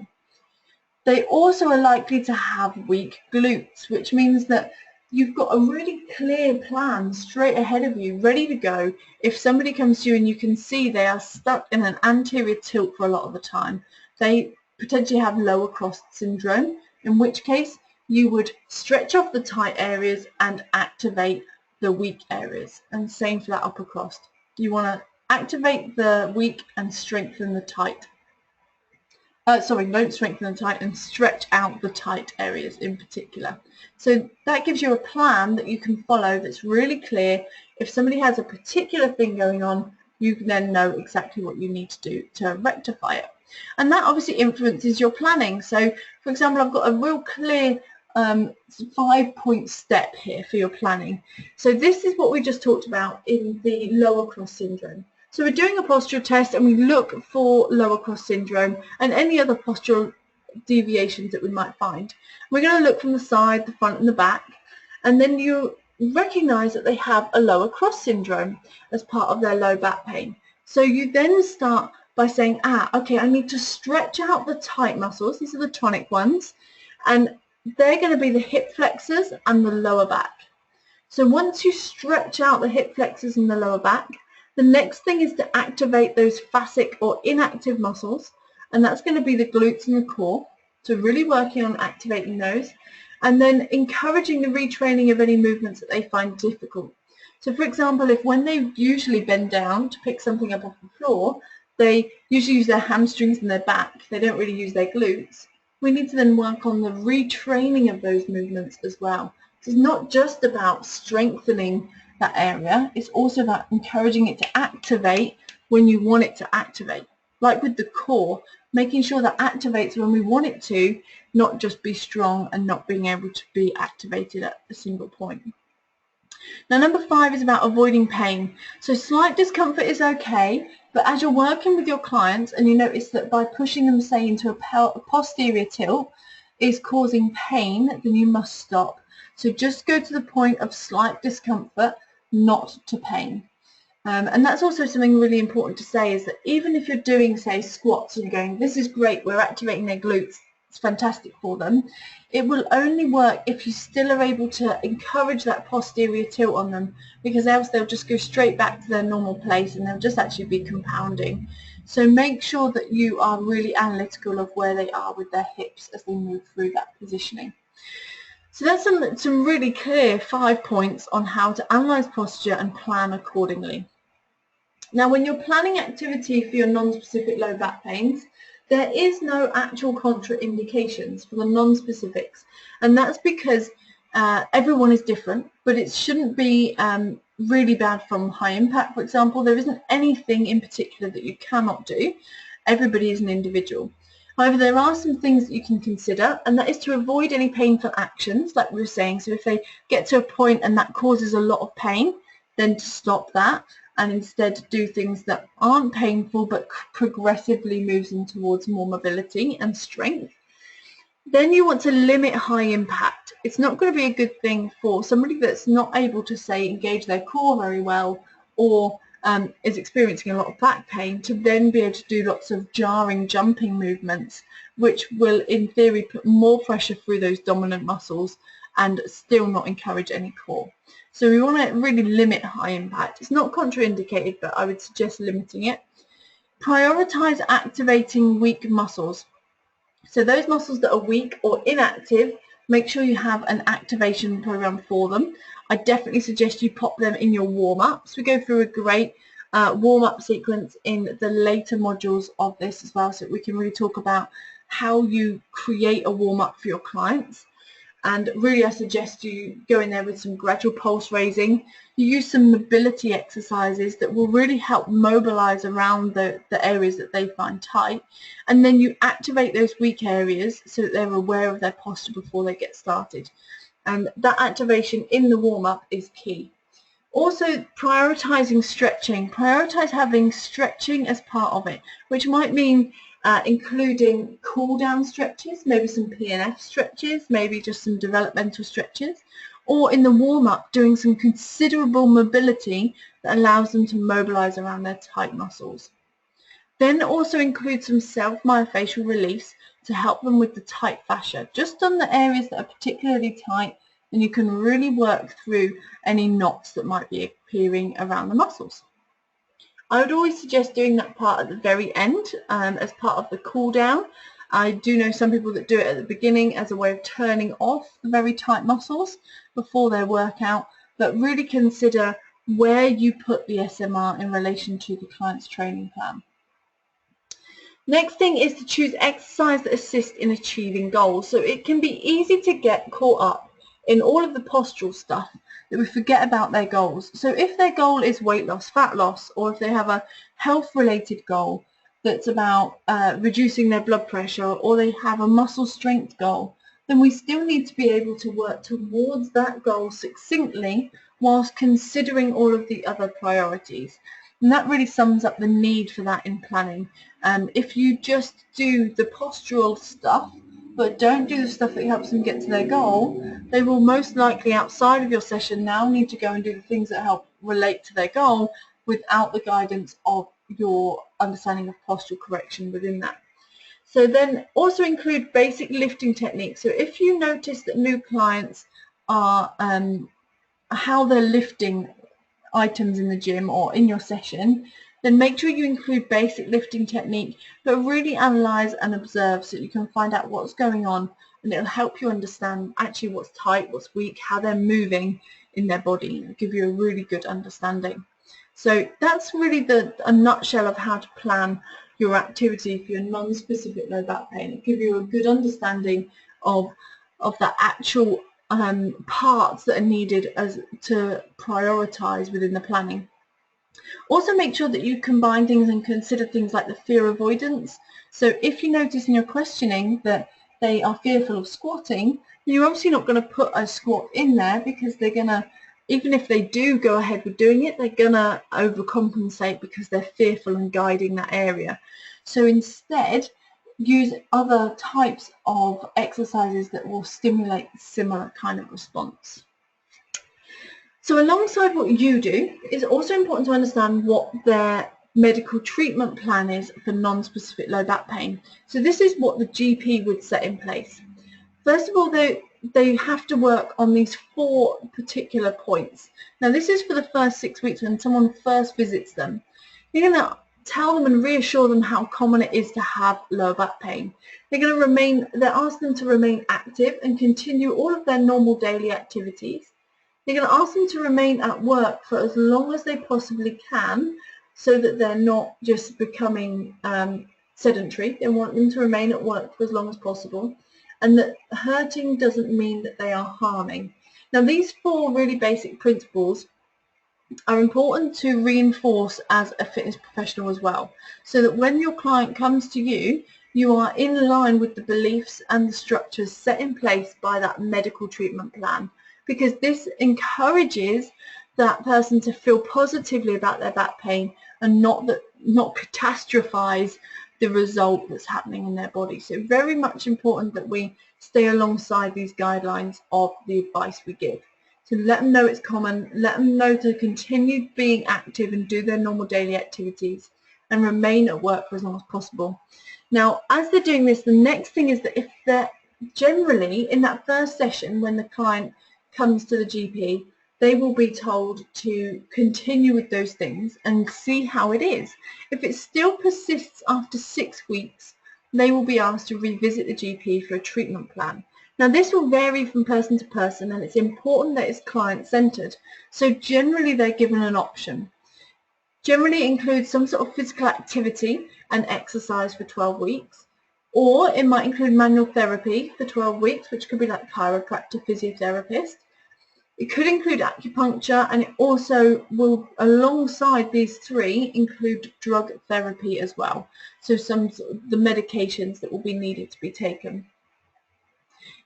They also are likely to have weak glutes, which means that you've got a really clear plan straight ahead of you, ready to go. If somebody comes to you and you can see they are stuck in an anterior tilt for a lot of the time, they potentially have lower cross syndrome, in which case you would stretch off the tight areas and activate the weak areas. And same for that upper cross. You want to activate the weak and strengthen the tight. Don't strengthen the tight and stretch out the tight areas in particular. So that gives you a plan that you can follow that's really clear. If somebody has a particular thing going on, you can then know exactly what you need to do to rectify it. And that obviously influences your planning. So, for example, I've got a real clear 5-point step here for your planning. So this is what we just talked about in the lower cross syndrome. So we're doing a postural test and we look for lower cross syndrome and any other postural deviations that we might find. We're going to look from the side, the front and the back, and then you recognize that they have a lower cross syndrome as part of their low back pain. So you then start by saying, okay, I need to stretch out the tight muscles. These are the tonic ones, and they're going to be the hip flexors and the lower back. So once you stretch out the hip flexors and the lower back, The next thing is to activate those fascic or inactive muscles, and that's going to be the glutes and the core. So really working on activating those, and then encouraging the retraining of any movements that they find difficult. So for example, if when they usually bend down to pick something up off the floor, they usually use their hamstrings and their back, they don't really use their glutes, we need to then work on the retraining of those movements as well. So it's not just about strengthening that area, it's also about encouraging it to activate when you want it to activate. Like with the core, making sure that activates when we want it to, not just be strong and not being able to be activated at a single point. Now number 5 is about avoiding pain. So slight discomfort is okay, but as you're working with your clients and you notice that by pushing them, say, into a posterior tilt is causing pain, then you must stop. So just go to the point of slight discomfort, not to pain. And that's also something really important to say, is that even if you're doing, say, squats and you're going, this is great, we're activating their glutes, it's fantastic for them, it will only work if you still are able to encourage that posterior tilt on them, because else they'll just go straight back to their normal place and they'll just actually be compounding. So make sure that you are really analytical of where they are with their hips as they move through that positioning. So that's some really clear 5 points on how to analyse posture and plan accordingly. Now when you're planning activity for your non-specific low back pains, there is no actual contraindications for the non-specifics, and that's because everyone is different, but it shouldn't be really bad from high impact. For example, there isn't anything in particular that you cannot do. Everybody is an individual. However, there are some things that you can consider, and that is to avoid any painful actions, like we were saying. So if they get to a point and that causes a lot of pain, then to stop that and instead do things that aren't painful but progressively moves them towards more mobility and strength. Then you want to limit high impact. It's not going to be a good thing for somebody that's not able to, say, engage their core very well, or is experiencing a lot of back pain, to then be able to do lots of jarring jumping movements, which will in theory put more pressure through those dominant muscles and still not encourage any core. So we want to really limit high impact. It's not contraindicated, but I would suggest limiting it. Prioritize activating weak muscles. So those muscles that are weak or inactive, make sure you have an activation program for them. I definitely suggest you pop them in your warm-ups. We go through a great warm-up sequence in the later modules of this as well, so we can really talk about how you create a warm-up for your clients. And really I suggest you go in there with some gradual pulse raising. You use some mobility exercises that will really help mobilize around the areas that they find tight, and then you activate those weak areas so that they're aware of their posture before they get started. And that activation in the warm-up is key. Also prioritizing stretching. Prioritize having stretching as part of it, which might mean including cool down stretches, maybe some PNF stretches, maybe just some developmental stretches, or in the warm-up doing some considerable mobility that allows them to mobilize around their tight muscles. Then also include some self-myofascial reliefs to help them with the tight fascia, just on the areas that are particularly tight, and you can really work through any knots that might be appearing around the muscles. I would always suggest doing that part at the very end as part of the cool down. I do know some people that do it at the beginning as a way of turning off the very tight muscles before their workout, but really consider where you put the SMR in relation to the client's training plan. Next thing is to choose exercise that assists in achieving goals. So it can be easy to get caught up in all of the postural stuff that we forget about their goals. So if their goal is weight loss, fat loss, or if they have a health-related goal that's about reducing their blood pressure, or they have a muscle strength goal, then we still need to be able to work towards that goal succinctly whilst considering all of the other priorities. And that really sums up the need for that in planning. If you just do the postural stuff but don't do the stuff that helps them get to their goal, they will most likely outside of your session now need to go and do the things that help relate to their goal without the guidance of your understanding of postural correction within that. So then also include basic lifting techniques. So if you notice that new clients are how they're lifting items in the gym or in your session, then make sure you include basic lifting technique, but really analyze and observe so that you can find out what's going on, and it'll help you understand actually what's tight, what's weak, how they're moving in their body. It'll give you a really good understanding. So that's really a nutshell of how to plan your activity for your non-specific low back pain. It'll give you a good understanding of the actual parts that are needed to prioritize within the planning. Also make sure that you combine things and consider things like the fear avoidance. So if you notice in your questioning that they are fearful of squatting, you're obviously not going to put a squat in there, because they're going to, even if they do go ahead with doing it, they're going to overcompensate because they're fearful and guiding that area. So instead, use other types of exercises that will stimulate similar kind of response. So alongside what you do, it's also important to understand what their medical treatment plan is for non-specific low back pain. So this is what the GP would set in place. First of all, they have to work on these 4 particular points. Now this is for the first 6 weeks when someone first visits them. You're going to tell them and reassure them how common it is to have lower back pain. They're asked them to remain active and continue all of their normal daily activities. They're going to ask them to remain at work for as long as they possibly can, so that they're not just becoming sedentary. They want them to remain at work for as long as possible, and that hurting doesn't mean that they are harming. Now these 4 really basic principles are important to reinforce as a fitness professional as well, so that when your client comes to you, you are in line with the beliefs and the structures set in place by that medical treatment plan, because this encourages that person to feel positively about their back pain and not catastrophize the result that's happening in their body. So very much important that we stay alongside these guidelines of the advice we give. So let them know it's common, let them know to continue being active and do their normal daily activities and remain at work for as long as possible. Now, as they're doing this, the next thing is that if they're generally in that first session when the client comes to the GP, they will be told to continue with those things and see how it is. If it still persists after 6 weeks, they will be asked to revisit the GP for a treatment plan. Now this will vary from person to person, and it's important that it's client-centered. So generally they're given an option. Generally it includes some sort of physical activity and exercise for 12 weeks, or it might include manual therapy for 12 weeks, which could be like chiropractor, physiotherapist. It could include acupuncture, and it also will, alongside these 3, include drug therapy as well. So the medications that will be needed to be taken.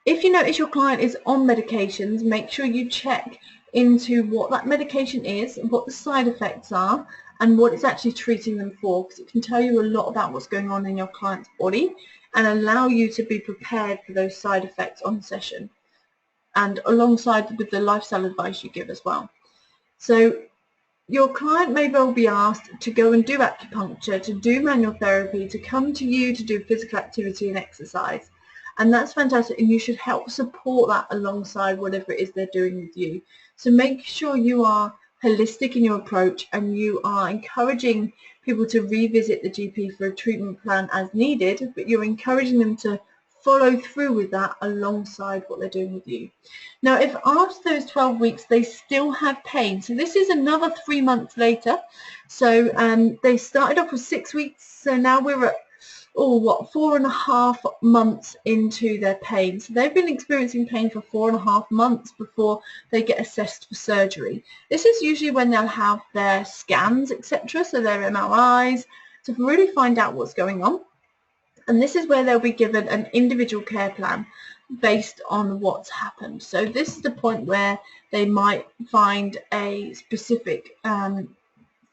If you notice your client is on medications, make sure you check into what that medication is, what the side effects are, and what it's actually treating them for, because it can tell you a lot about what's going on in your client's body and allow you to be prepared for those side effects on session, and alongside with the lifestyle advice you give as well. So your client may well be asked to go and do acupuncture, to do manual therapy, to come to you to do physical activity and exercise. And that's fantastic, and you should help support that alongside whatever it is they're doing with you. So make sure you are holistic in your approach, and you are encouraging people to revisit the GP for a treatment plan as needed, but you're encouraging them to follow through with that alongside what they're doing with you. Now, if after those 12 weeks they still have pain, so this is another 3 months later, so they started off with 6 weeks, so now we're at 4.5 months into their pain. So they've been experiencing pain for 4.5 months before they get assessed for surgery. This is usually when they'll have their scans, etc., so their MRIs, to really find out what's going on. And this is where they'll be given an individual care plan based on what's happened. So this is the point where they might find a specific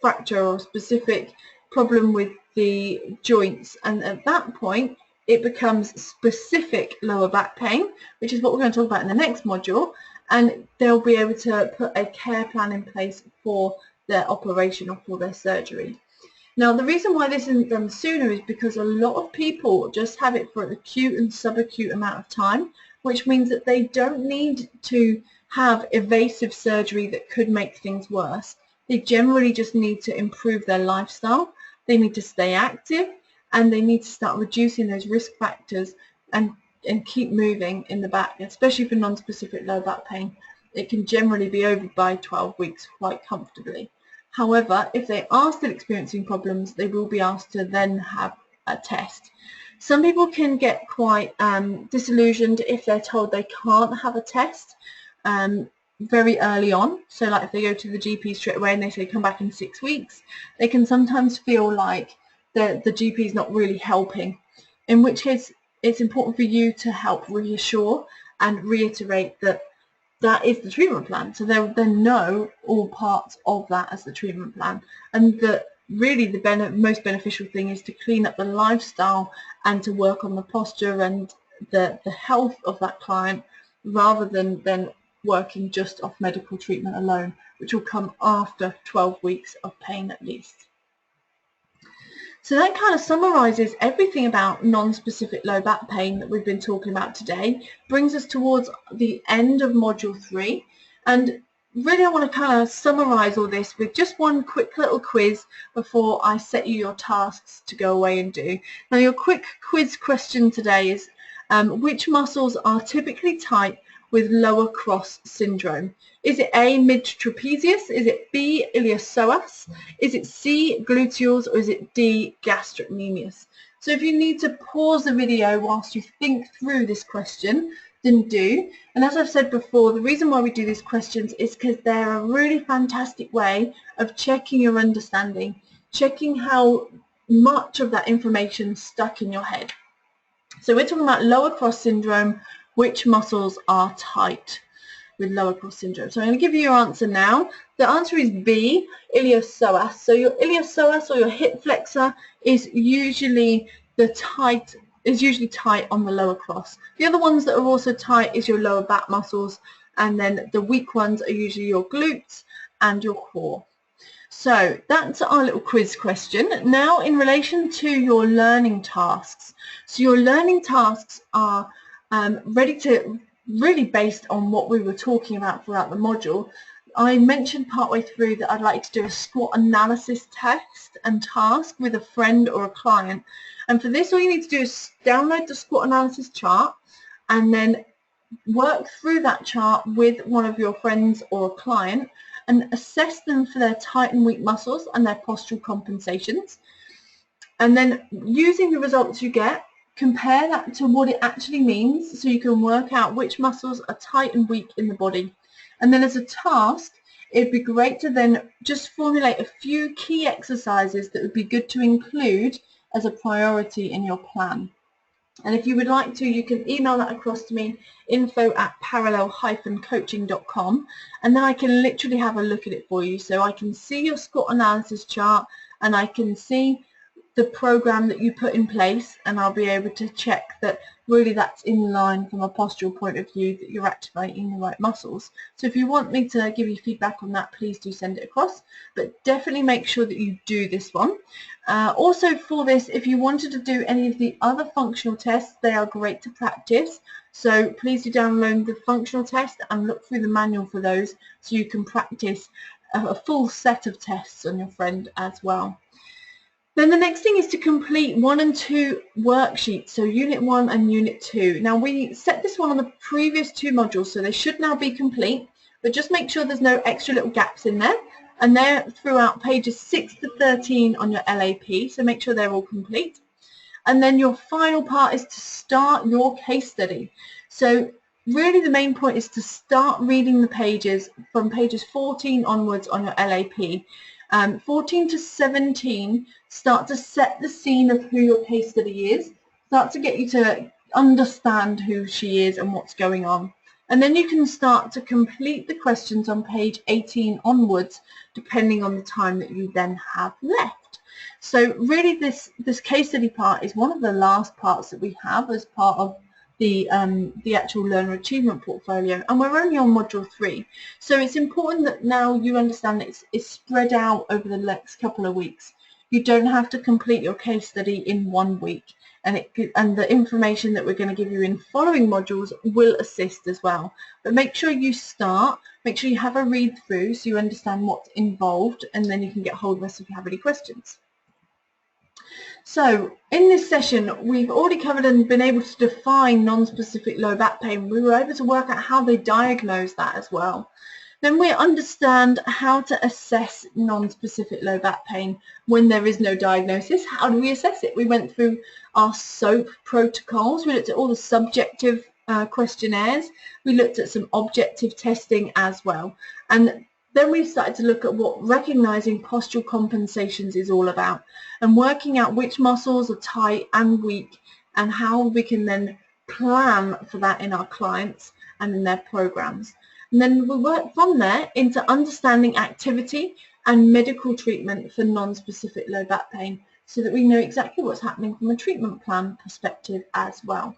fracture or specific problem with the joints, and at that point it becomes specific lower back pain, which is what we're going to talk about in the next module, and they'll be able to put a care plan in place for their operation or for their surgery. Now, the reason why this isn't done sooner is because a lot of people just have it for an acute and subacute amount of time, which means that they don't need to have evasive surgery that could make things worse. They generally just need to improve their lifestyle, they need to stay active, and they need to start reducing those risk factors and keep moving in the back, especially for non-specific low back pain. It can generally be over by 12 weeks quite comfortably. However, if they are still experiencing problems, they will be asked to then have a test. Some people can get quite disillusioned if they're told they can't have a test very early on. So like if they go to the GP straight away and they say come back in 6 weeks, they can sometimes feel like the GP is not really helping, in which case it's important for you to help reassure and reiterate that that is the treatment plan. So they'll then know all parts of that as the treatment plan, and that really the most beneficial thing is to clean up the lifestyle and to work on the posture and the health of that client, rather than working just off medical treatment alone, which will come after 12 weeks of pain at least. So that kind of summarises everything about non-specific low back pain that we've been talking about today, brings us towards the end of Module 3, and really I want to kind of summarise all this with just one quick little quiz before I set you your tasks to go away and do. Now your quick quiz question today is, which muscles are typically tight with lower cross syndrome? Is it A, mid-trapezius? Is it B, iliopsoas? Is it C, gluteals? Or is it D, gastrocnemius? So if you need to pause the video whilst you think through this question, then do. And as I've said before, the reason why we do these questions is because they're a really fantastic way of checking your understanding, checking how much of that information stuck in your head. So we're talking about lower cross syndrome. Which muscles are tight with lower cross syndrome? So I'm going to give you your answer now. The answer is B, iliopsoas. So your iliopsoas or your hip flexor is usually tight on the lower cross. The other ones that are also tight is your lower back muscles, and then the weak ones are usually your glutes and your core. So that's our little quiz question. Now in relation to your learning tasks. So your learning tasks are really based on what we were talking about throughout the module. I mentioned partway through that I'd like to do a squat analysis test and task with a friend or a client, and for this all you need to do is download the squat analysis chart and then work through that chart with one of your friends or a client and assess them for their tight and weak muscles and their postural compensations, and then using the results you get, compare that to what it actually means so you can work out which muscles are tight and weak in the body. And then as a task, it'd be great to then just formulate a few key exercises that would be good to include as a priority in your plan. And if you would like to, you can email that across to me, info@parallel-coaching.com, and then I can literally have a look at it for you. So I can see your squat analysis chart and I can see the program that you put in place, and I'll be able to check that really that's in line from a postural point of view, that you're activating the right muscles. So if you want me to give you feedback on that, please do send it across, but definitely make sure that you do this one. Also for this, if you wanted to do any of the other functional tests, they are great to practice. So please do download the functional test and look through the manual for those so you can practice a full set of tests on your friend as well. Then the next thing is to complete 1 and 2 worksheets, so Unit 1 and Unit 2. Now we set this one on the previous 2 modules, so they should now be complete, but just make sure there's no extra little gaps in there, and they're throughout pages 6 to 13 on your LAP, so make sure they're all complete. And then your final part is to start your case study. So really the main point is to start reading the pages from pages 14 onwards on your LAP. 14 to 17 start to set the scene of who your case study is, start to get you to understand who she is and what's going on. And then you can start to complete the questions on page 18 onwards, depending on the time that you then have left. So really this case study part is one of the last parts that we have as part of the actual learner achievement portfolio, and we're only on module 3, so it's important that now you understand that it's spread out over the next couple of weeks. You don't have to complete your case study in 1 week. and the information that we're going to give you in following modules will assist as well. But make sure you make sure you have a read through so you understand what's involved, and then you can get hold of us if you have any questions. So in this session we've already covered and been able to define non-specific low back pain. We were able to work out how they diagnose that as well. Then we understand how to assess non-specific low back pain when there is no diagnosis. How do we assess it? We went through our SOAP protocols. We looked at all the subjective questionnaires. We looked at some objective testing as well. And then we started to look at what recognizing postural compensations is all about and working out which muscles are tight and weak and how we can then plan for that in our clients and in their programs. And then we work from there into understanding activity and medical treatment for non-specific low back pain so that we know exactly what's happening from a treatment plan perspective as well.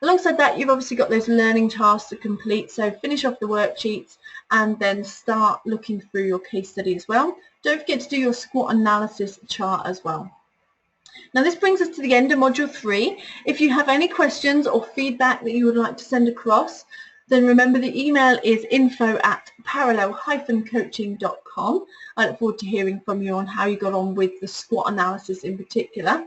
Alongside that, you've obviously got those learning tasks to complete, so finish off the worksheets and then start looking through your case study as well. Don't forget to do your squat analysis chart as well. Now this brings us to the end of Module 3. If you have any questions or feedback that you would like to send across, then remember the email is info@parallel-coaching.com. I look forward to hearing from you on how you got on with the squat analysis in particular.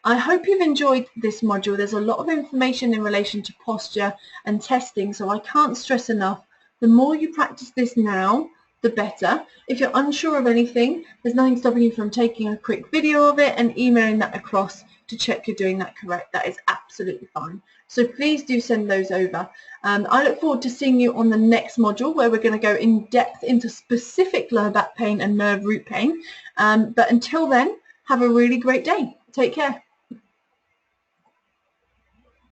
I hope you've enjoyed this module. There's a lot of information in relation to posture and testing, so I can't stress enough, the more you practice this now, the better. If you're unsure of anything, there's nothing stopping you from taking a quick video of it and emailing that across to check you're doing that correct. That is absolutely fine. So please do send those over. I look forward to seeing you on the next module where we're going to go in depth into specific lower back pain and nerve root pain. But until then, have a really great day. Take care.